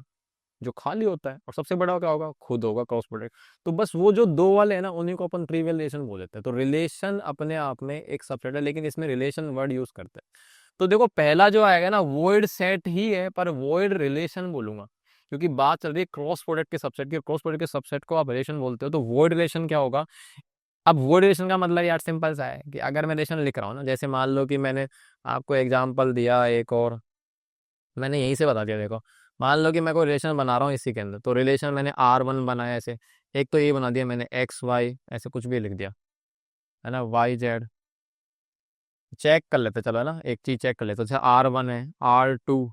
जो खाली होता है, और सबसे बड़ा क्या होगा, खुद होगा क्रॉस प्रोडक्ट। तो बस वो जो दो वाले हैं ना, उन्हीं को अपन ट्रिवियल रिलेशन बोल देते हैं। तो रिलेशन अपने आप में एक सबसेट है, लेकिन इसमें रिलेशन वर्ड यूज करते हैं। तो देखो पहला जो आएगा ना, वॉइड सेट ही है, पर वॉइड रिलेशन बोलूंगा, क्योंकि बात चल रही है क्रॉस प्रोडक्ट के सबसेट की। क्रॉस प्रोडक्ट के सबसेट को आप रिलेशन बोलते हो, तो वॉइड रिलेशन क्या होगा। अब वॉइड रिलेशन का मतलब यार सिंपल सा है कि अगर मैं रिलेशन लिख रहा हूँ ना, जैसे मान लो कि मैंने आपको एग्जाम्पल दिया एक, और मैंने यहीं से बता दिया, देखो मान लो कि मैं कोई रिलेशन बना रहा हूँ इसी के अंदर, तो रिलेशन मैंने R1 बनाया ऐसे, एक तो ये बना दिया मैंने एक्स वाई, ऐसे कुछ भी लिख दिया, है ना, वाई जेड। चेक कर लेते चलो, है ना, एक चीज चेक कर लेते, जैसे R1 है, R2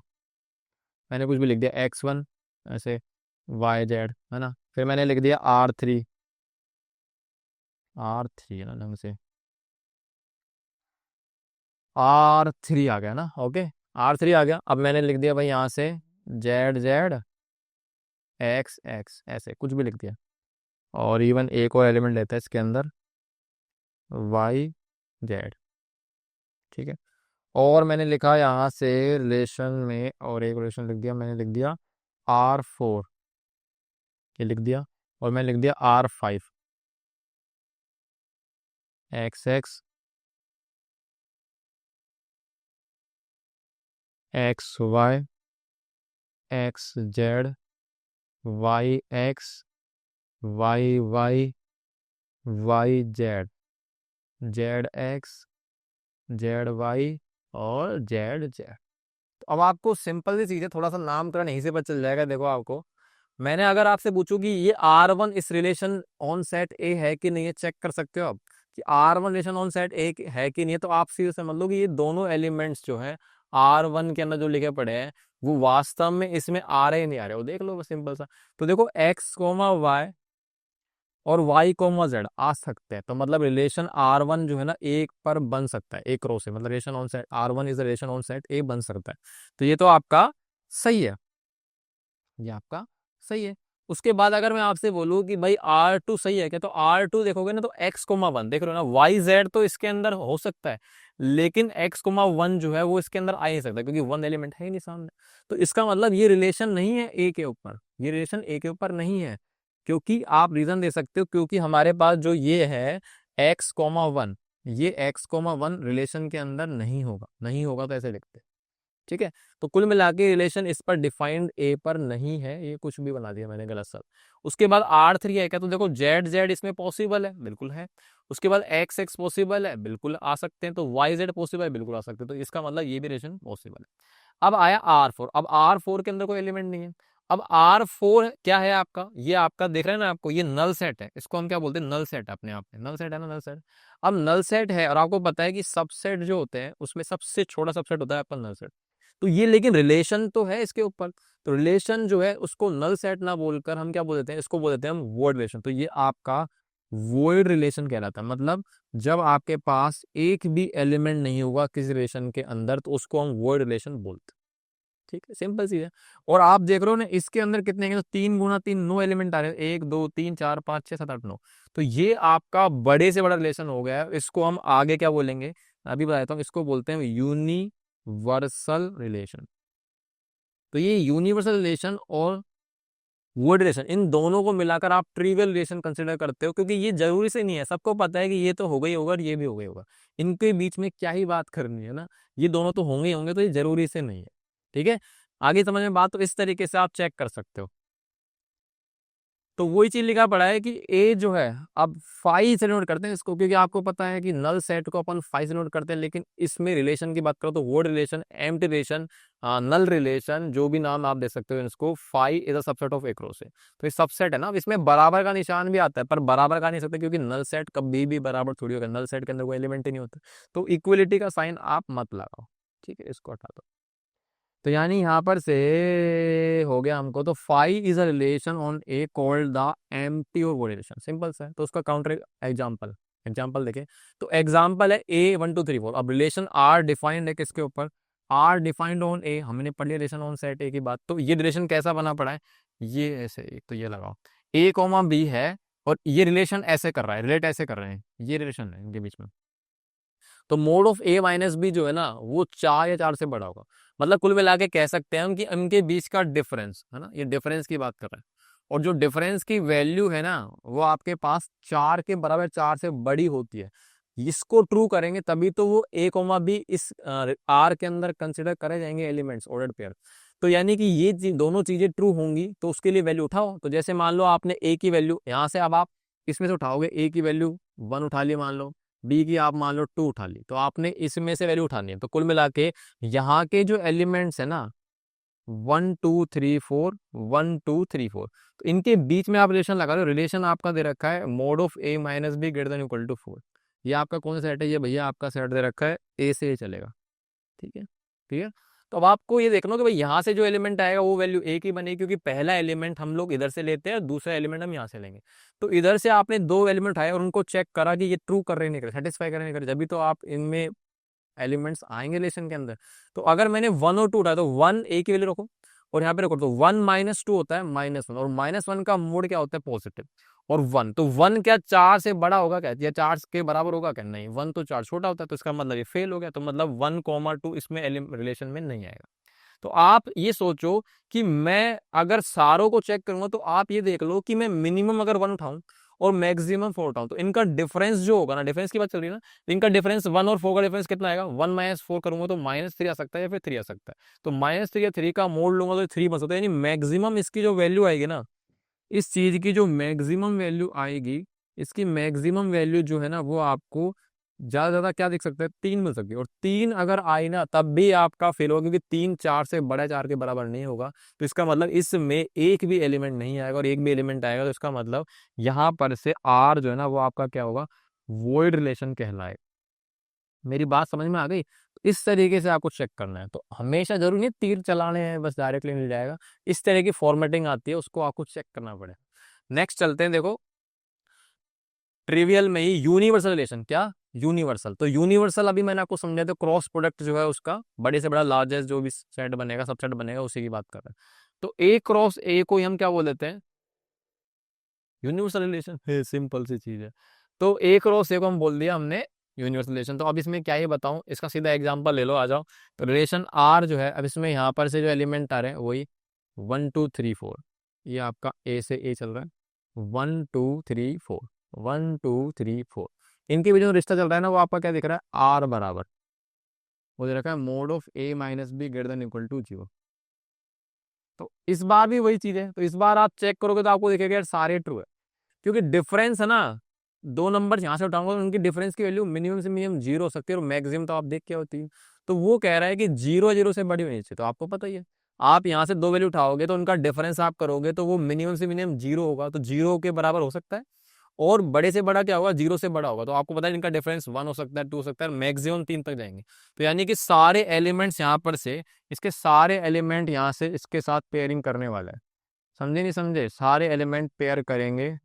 मैंने कुछ भी लिख दिया x1 ऐसे, yz है ना, फिर मैंने लिख दिया r3, r3 है ना ढंग से, r3 आ गया ना, ओके, r3 आ गया। अब मैंने लिख दिया भाई यहाँ से z x x ऐसे कुछ भी लिख दिया, और इवन एक और एलिमेंट लेता है इसके अंदर y z, ठीक है। और मैंने लिखा यहाँ से रिलेशन में, और एक रिलेशन लिख दिया, मैंने लिख दिया r4, ये लिख दिया, और मैंने लिख दिया r5 x x x y x z y x y y y z z x z y और z z। तो अब आपको सिंपल सी चीज़ है, थोड़ा सा नामकरण यहीं से पता चल जाएगा। देखो आपको, मैंने अगर आपसे पूछूं कि ये R1 इस रिलेशन ऑन सेट ए है कि नहीं है, चेक कर सकते हो आप कि R1 रिलेशन ऑन सेट ए है कि नहीं है, तो आप सीधे समझ लो कि ये दोनों एलिमेंट्स जो हैं R1 के अंदर जो लिखे पड़े हैं वो वास्तव में इसमें आ रहे नहीं आ रहे, वो देख लो बस सिंपल सा। तो देखो x y और y z आ सकते हैं, तो मतलब रिलेशन R1 जो है ना एक पर बन सकता है, एक रो से, मतलब relation on set R1 is relation on set ए बन सकता है। तो ये तो आपका सही है, ये आपका सही है। उसके बाद अगर मैं आपसे बोलूँ कि भाई R2 सही है क्या, तो R2 देखोगे ना तो x, 1 देख रहे हो ना, YZ तो इसके अंदर हो सकता है, लेकिन x, 1 जो है वो इसके अंदर आ ही नहीं सकता, क्योंकि 1 एलिमेंट है ही नहीं सामने। तो इसका मतलब ये रिलेशन नहीं है ए के ऊपर, ये रिलेशन ए के ऊपर नहीं है। क्योंकि आप रीजन दे सकते हो, क्योंकि हमारे पास जो ये है x, 1, ये x, 1 रिलेशन के अंदर नहीं होगा, नहीं होगा तो ऐसे लिखते हैं, ठीक है। तो कुल मिला के रिलेशन इस पर डिफाइंड ए पर नहीं है, ये कुछ भी बना दिया मैंने गलत सर। उसके बाद R3 है क्या, तो देखो z इसमें पॉसिबल है, बिल्कुल है। उसके बाद x पॉसिबल है, बिल्कुल आ सकते हैं। तो yz पॉसिबल है, बिल्कुल आ सकते हैं। तो इसका मतलब ये भी रिलेशन पॉसिबल है। अब आया R4, अब R4 के अंदर कोई एलिमेंट नहीं है। अब R4 क्या है आपका, ये आपका देख रहे हैं ना आपको, ये नल सेट है, इसको हम क्या बोलते हैं, नल सेट अपने आप में, नल सेट है ना, नल सेट। अब नल सेट है, और आपको पता है कि सबसेट जो होते हैं उसमें सबसे छोटा सबसेट होता है आपका नल सेट। तो ये लेकिन रिलेशन तो है इसके ऊपर, तो रिलेशन जो है उसको नल सेट ना बोलकर हम क्या बोल देते हैं, इसको बोल देते हैं हम वॉइड रिलेशन। तो ये आपका वॉइड रिलेशन कहलाता है, मतलब जब आपके पास एक भी एलिमेंट नहीं होगा किसी रिलेशन के अंदर, तो उसको हम वॉइड रिलेशन बोलते हैं, ठीक है, सिंपल सी है। और आप देख रहे हो ना इसके अंदर कितने हैं, तो 3 × 3 9 एलिमेंट आ रहे हैं, 1 2 3 4 5 6 7 8 9। तो ये आपका बड़े से बड़ा रिलेशन हो गया है, इसको हम आगे क्या बोलेंगे, अभी बताता हूँ, इसको बोलते हैं यूनिवर्सल रिलेशन। तो ये यूनिवर्सल रिलेशन और वर्ड रिलेशन, इन दोनों को मिलाकर आप ट्रिवियल रिलेशन कंसिडर करते हो, क्योंकि ये जरूरी से नहीं है, सबको पता है कि ये तो हो गई होगा और ये भी हो गई होगा, इनके बीच में क्या ही बात करनी है ना, ये दोनों तो होंगे ही होंगे, तो ये जरूरी से नहीं है, ठीक है। आगे समझ में बात, तो इस तरीके से आप चेक कर सकते हो। तो वही चीज लिखा पड़ा है कि ए जो है, अब फाइव से नोट करते हैं इसको, क्योंकि आपको पता है कि नल सेट को अपन फाइव से नोट करते हैं, लेकिन इसमें रिलेशन की बात करो तो वर्ड रिलेशन, एम्प्टी रिलेशन, नल रिलेशन, जो भी नाम आप दे सकते हो इसको, five is a subset of एक रो से। तो ये सबसेट है ना, अब इसमें बराबर का निशान भी आता है, पर बराबर का नहीं सकता, क्योंकि नल सेट कभी भी बराबर थोड़ी होगा, नल सेट के अंदर कोई एलिमेंट ही नहीं होता। तो इक्वलिटी का साइन आप मत लगाओ, ठीक है, इसको हटा दो। तो यानी यहाँ पर से हो गया हमको, तो five is a relation on A called the empty और वो रिलेशन, सिंपल सा है। तो उसका काउंटर एग्जाम्पल, एग्जाम्पल देखें, तो एग्जाम्पल है ए 1 2 3 4। अब रिलेशन आर डिफाइंड है किसके ऊपर, आर डिफाइंड ऑन ए, हमने पढ़ लिया रिलेशन ऑन सेट ए की बात। तो ये रिलेशन कैसा बना पड़ा है, ये ऐसे, एक तो ये लगाओ A, B है, और ये रिलेशन ऐसे कर रहा है, रिलेट ऐसे कर रहे हैं, ये रिलेशन है इनके बीच में। तो मोड ऑफ A - B जो है ना वो 4 या 4 से बड़ा होगा, मतलब कुल मिला के कह सकते हैं हम कि इनके बीच का डिफरेंस है ना, ये डिफरेंस की बात कर रहे हैं, और जो डिफरेंस की वैल्यू है ना वो आपके पास 4 के बराबर, 4 से बड़ी होती है। इसको ट्रू करेंगे तभी तो वो A, B इस R के अंदर कंसिडर करे जाएंगे एलिमेंट्स, ऑर्डर्ड पेयर। तो यानी कि ये दोनों चीजें ट्रू होंगी, तो उसके लिए वैल्यू उठाओ। तो जैसे मान लो आपने A की वैल्यू यहाँ से, अब आप इसमें से उठाओगे, A की वैल्यू 1 उठा ली मान लो, बी की आप मान लो 2 उठा ली, तो आपने इसमें से वैल्यू उठानी है। तो कुल मिला के यहाँ के जो एलिमेंट्स है ना 1 2 3 4 1 2 3 4, तो इनके बीच में आप रिलेशन लगा लो। रिलेशन आपका दे रखा है mod of A - B greater than equal to 4। ये आपका कौन सा सेट है, ये भैया आपका सेट दे रखा है ए से चलेगा, ठीक है, ठीक है। तो अब आपको ये देखना कि भाई यहाँ से जो एलिमेंट आएगा वो वैल्यू एक ही बनेगी, क्योंकि पहला एलिमेंट हम लोग इधर से लेते हैं और दूसरा एलिमेंट हम यहाँ से लेंगे। तो इधर से आपने दो एलिमेंट उठाए और उनको चेक करा कि ये ट्रू कर रहे नहीं कर रहे, सेटिस्फाई कर रहे नहीं कर रहे, जब भी तो आप इनमें एलिमेंट्स आएंगे रिलेशन के अंदर। तो अगर मैंने 1 और 2 उठाया तो 1 ए की वैल्यू रखो और यहाँ पे रखो, तो 1 - 2 होता है -1, और -1 का मोड क्या होता है पॉजिटिव, और 1, तो 1 क्या 4 से बड़ा होगा क्या, या 4 के बराबर होगा क्या, नहीं, 1 तो 4 छोटा होता है, तो इसका मतलब ये फेल हो गया, तो मतलब 1, 2 इसमें रिलेशन में नहीं आएगा। तो आप ये सोचो कि मैं अगर सारों को चेक करूंगा तो आप ये देख लो कि मैं मिनिमम अगर 1 उठाऊं और मैक्सिमम 4 उठाऊं, तो इनका डिफरेंस जो होगा ना, डिफरेंस की बात चल रही है ना, तो इनका डिफरेंस 1 और 4 का डिफरेंस कितना आएगा, 1 - 4 करूंगा तो -3 आ सकता है या फिर 3 आ सकता है। तो -3 या 3 का मोड लूंगा तो 3 बन सकता है, यानी मैक्सिमम इसकी जो वैल्यू आएगी ना, इस चीज की जो मैक्सिमम वैल्यू आएगी, इसकी मैक्सिमम वैल्यू जो है ना, वो आपको ज्यादा क्या दिख सकता है, 3 मिल सकती है। और 3 अगर आई ना तब भी आपका फेल होगा, क्योंकि 3 4 से बड़ा, 4 के बराबर नहीं होगा। तो इसका मतलब इसमें एक भी एलिमेंट नहीं आएगा, और एक भी एलिमेंट आएगा तो इसका मतलब यहाँ पर से आर जो है ना वो आपका क्या होगा, वॉइड रिलेशन कहलाएगा। मेरी बात समझ में आ गई? तो इस तरीके से आपको चेक करना है, तो हमेशा जरूरी नहीं तीर चलाने हैं बस डायरेक्टली मिल जाएगा, इस तरह की फॉर्मेटिंग आती है, उसको आपको चेक करना पड़ेगा। नेक्स्ट चलते हैं, देखो ट्रिवियल में ही यूनिवर्सल रिलेशन, क्या यूनिवर्सल, तो यूनिवर्सल अभी मैंने आपको समझाया, तो क्रॉस प्रोडक्ट जो है उसका बड़े से बड़ा लार्जेस्ट जो भी सेट बनेगा, सबसेट बनेगा, उसी की बात कर रहे हैं। तो ए क्रॉस ए को ही हम क्या बोल देते हैं, यूनिवर्सल रिलेशन है, सिंपल सी चीज है। तो ए क्रॉस ए को हम बोल दिया हमने यूनिवर्सल रिलेशन। तो अब इसमें क्या ही बताऊं, इसका सीधा एग्जांपल ले लो, आ जाओ। तो रिलेशन आर जो है, अब इसमें यहाँ पर से जो एलिमेंट आ रहे हैं वही 1 2 3 4, ये आपका ए से ए चल रहा है, 1 2 3 4, 1 2 3 4, इनके बीच में जो रिश्ता चल रहा है ना, वो आपका क्या दिख रहा है, आर बराबर, वो दे रखा है mod of A minus B greater than equal to 0। तो इस बार भी वही चीज है, तो इस बार आप चेक करोगे तो आपको दिखेगा यार सारे ट्रू है, क्योंकि डिफरेंस है ना, दो नंबर यहाँ से उठाऊंगा तो उनकी डिफरेंस की वैल्यू मिनिमम से मिनिमम 0 हो सकती है, और मैक्सिमम तो आप देख क्या होती है। तो वो कह रहा है कि 0 0 से बड़ी होनी चाहिए, तो आपको पता ही है, आप यहाँ से दो वैल्यू उठाओगे तो उनका डिफरेंस आप करोगे तो वो मिनिमम से मिनिमम 0 होगा, तो 0 के बराबर हो सकता है, और बड़े से बड़ा क्या होगा, 0 से बड़ा होगा। तो आपको पता है इनका डिफरेंस 1 हो सकता है, 2 हो सकता है, मैक्सिमम 3 तक जाएंगे। तो यानी कि सारे एलिमेंट्स यहाँ पर से, इसके सारे एलिमेंट यहाँ से इसके साथ पेयरिंग करने वाला है, समझे नहीं समझे, सारे एलिमेंट पेयर करेंगे।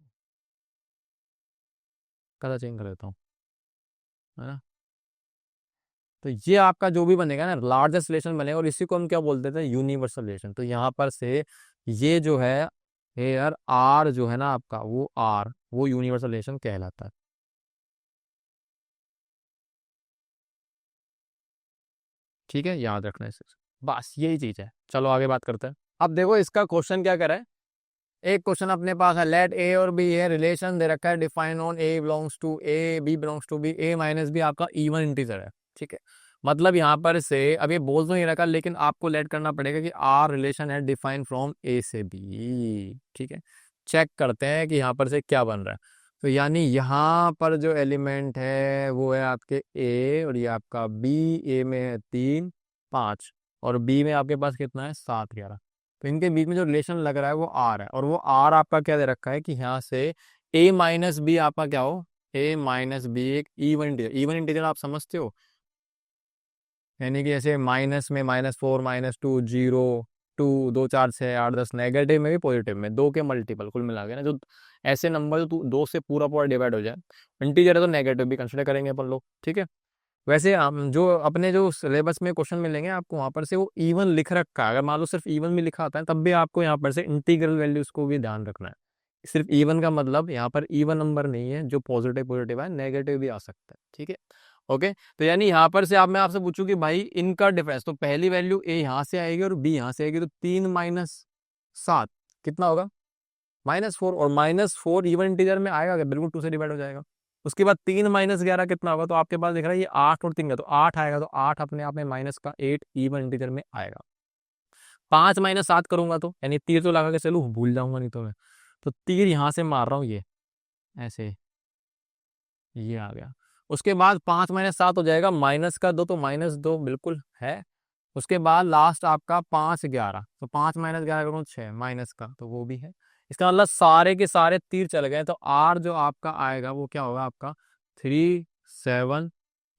कलर चेंज कर देता हूँ, है ना। तो ये आपका जो भी बनेगा ना, लार्जेस्ट रिलेशन बनेगा, और इसी को हम क्या बोल देते हैं, यूनिवर्सल रिलेशन। तो यहाँ पर से ये जो है हेयर आर जो है ना आपका, वो आर वो यूनिवर्सल रिलेशन कहलाता है। ठीक है, याद रखना है इसे, बस यही चीज है। चलो आगे बात करते हैं। अब देखो इसका क्वेश्चन क्या करे, एक क्वेश्चन अपने पास है, लेट ए और बी है रिलेशन दे रखा है, define on a belongs to A, b belongs to B, a minus b आपका इवन इंटीजर है। ठीक है, मतलब यहाँ पर से अब ये बोल तो नहीं रखा, लेकिन आपको लेट करना पड़ेगा कि आर रिलेशन है डिफाइन फ्रॉम ए से बी। ठीक है, चेक करते हैं कि यहाँ पर से क्या बन रहा है। तो यानी यहाँ पर जो एलिमेंट है वो है आपके ए, और ये आपका बी, ए में है 3 5, और बी में आपके पास कितना है 7 11। तो इनके बीच में जो रिलेशन लग रहा है वो आर है, और वो आर आपका क्या दे रखा है कि यहाँ से ए माइनस बी आपका क्या हो, ए माइनस बी एक इवन इंटीजर, इवन इंटीजर आप समझते हो, यानी कि ऐसे माइनस में -4 -2 0 2 2 4 6 8 10, नेगेटिव में भी पॉजिटिव में, दो के मल्टीपल कुल मिला के ना, जो ऐसे नंबर जो दो से पूरा पूरा डिवाइड हो जाए, इंटीजर है तो नेगेटिव भी कंसिडर करेंगे अपन लोग। ठीक है, वैसे हम जो अपने जो सिलेबस में क्वेश्चन मिलेंगे आपको वहां पर से वो इवन लिख रखा है, अगर मान लो सिर्फ इवन भी लिखा आता है तब भी आपको यहाँ पर से इंटीग्रल वैल्यूज को भी ध्यान रखना है। सिर्फ इवन का मतलब यहाँ पर इवन नंबर नहीं है, जो पॉजिटिव पॉजिटिव है नेगेटिव भी आ सकता है। ठीक है, ओके। तो यानी यहाँ पर से आप, मैं आपसे पूछूं कि भाई इनका डिफरेंस, तो पहली वैल्यू ए यहाँ से आएगी और बी यहाँ से आएगी, तो 3 - 7 कितना होगा, -4, और -4 इवन इंटीजर में आएगा क्या, बिल्कुल 2 से डिवाइड हो जाएगा। उसके बाद 3 - 11 कितना होगा, तो आपके पास दिख रहा है ये 8 और 3 का, तो 8 आएगा, तो 8 अपने आप में माइनस का 8 इवन इंटीजर में आएगा। 5 - 7 करूंगा तो यानी तीर तो लगा के चलू, भूल जाऊंगा नहीं तो मैं, तो तीर यहाँ से मार रहा हूँ, ये ऐसे, ये आ गया। उसके बाद 5 - 7 हो जाएगा, -2, तो -2 बिल्कुल है। उसके बाद लास्ट आपका 5 11, तो 5 - 11 करूँ 6 माइनस का, तो वो भी है। इसका मतलब सारे के सारे तीर चल गए, तो आर जो आपका आएगा वो क्या होगा आपका 3 7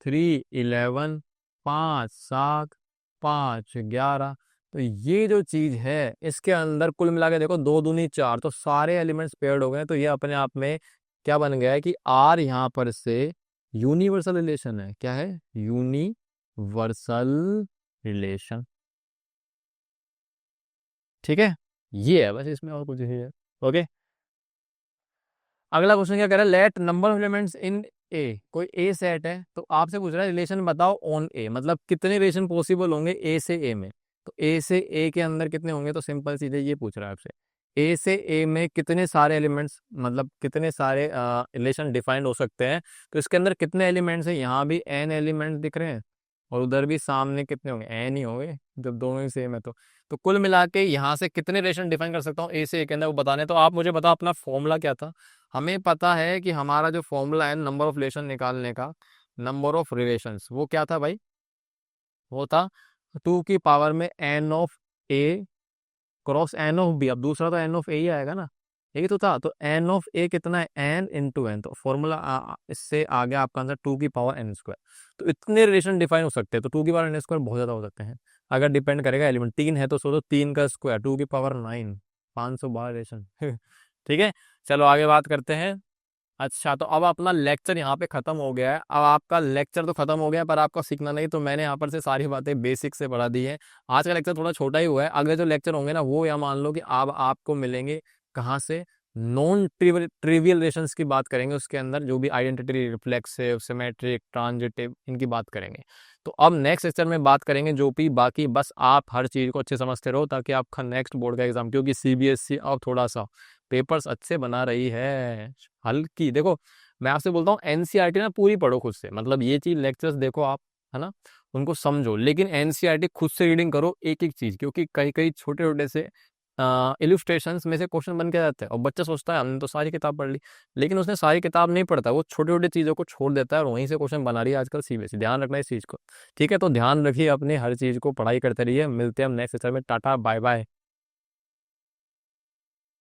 3 11 5 7 5 11। तो ये जो चीज है इसके अंदर कुल मिला के देखो 2 दूनी 4, तो सारे एलिमेंट्स पेयर्ड हो गए। तो ये अपने आप में क्या बन गया है कि आर यहाँ पर से यूनिवर्सल रिलेशन है। क्या है? Universal relation. ठीक है, ये है बस, इसमें और कुछ नहीं है। ओके, अगला क्वेश्चन क्या कह रहा है, let number of elements in A. कोई ए सेट है तो आपसे पूछ रहा है रिलेशन बताओ ऑन ए, मतलब कितने रिलेशन पॉसिबल होंगे ए से ए में। तो ए से ए के अंदर कितने होंगे, तो सिंपल सीधे ये पूछ रहा है आपसे, ए से ए में कितने सारे एलिमेंट्स, मतलब कितने सारे रिलेशन डिफाइंड हो सकते हैं। तो इसके अंदर कितने एलिमेंट्स हैं, यहाँ भी एन एलिमेंट दिख रहे हैं और उधर भी सामने कितने होंगे, एन ही होंगे जब दोनों ही सेम है। तो कुल मिला के यहाँ से कितने रिलेशन डिफाइन कर सकता हूँ ए से ए के अंदर वो बताने। तो आप मुझे बताओ अपना फॉर्मूला क्या था। हमें पता है कि हमारा जो फॉर्मूला है नंबर ऑफ रिलेशन निकालने का, नंबर ऑफ रिलेशंस, वो क्या था भाई, वो था 2 की पावर में n of A cross N of B. अब दूसरा तो एन ऑफ ए ही आएगा ना, यही तो था। तो एन ऑफ ए कितना है, एन इंटू एन। तो फॉर्मूला इससे आगे आपका आंसर 2 की पावर एन स्क्वायर। तो इतने रिलेशन डिफाइन हो सकते हैं। तो 2 की पावर एन स्क्वायर बहुत ज्यादा हो सकते हैं, अगर डिपेंड करेगा एलिमेंट 3 है तो सोचो 3 का स्क्वायर 2 की पावर 9, 512 रिलेशन। ठीक है, चलो आगे बात करते हैं। अच्छा, तो अब अपना लेक्चर यहाँ पे खत्म हो गया है। अब आपका लेक्चर तो खत्म हो गया पर आपका सीखना नहीं, तो मैंने यहाँ पर से सारी बातें बेसिक से पढ़ा दी है। आज का लेक्चर थोड़ा छोटा ही हुआ है, अगले जो लेक्चर होंगे ना वो या मान लो कि अब आपको मिलेंगे कहाँ से, नॉन ट्रिवियल रिलेशंस की बात करेंगे। उसके अंदर जो भी आइडेंटिटी, रिफ्लेक्सिव, सिमेट्रिक, ट्रांजिटिव, इनकी बात करेंगे। तो अब नेक्स्ट लेक्चर में बात करेंगे जो भी बाकी, बस आप हर चीज़ को अच्छे समझते रहो ताकि आपका नेक्स्ट बोर्ड का एग्जाम, क्योंकि सीबीएसई अब थोड़ा सा पेपर्स अच्छे बना रही है, हल्की। देखो मैं आपसे बोलता हूँ एनसीईआरटी ना पूरी पढ़ो खुद से, मतलब ये चीज लेक्चर्स देखो आप, है ना, उनको समझो, लेकिन एनसीईआरटी खुद से रीडिंग करो एक एक चीज, क्योंकि कई कई छोटे छोटे से इलस्ट्रेशंस में से क्वेश्चन बन के जाते हैं और बच्चा सोचता है हमने तो सारी किताब पढ़ ली, लेकिन उसने सारी किताब नहीं पढ़ता, वो छोटे छोटे चीजों को छोड़ देता है और वहीं से क्वेश्चन बना रही है आजकल सीबीएसई। ध्यान रखना इस चीज को, ठीक है। तो ध्यान रखिए अपनी हर चीज को, पढ़ाई करते रहिए। मिलते हैं हम नेक्स्ट लेक्चर में। Tata bye bye.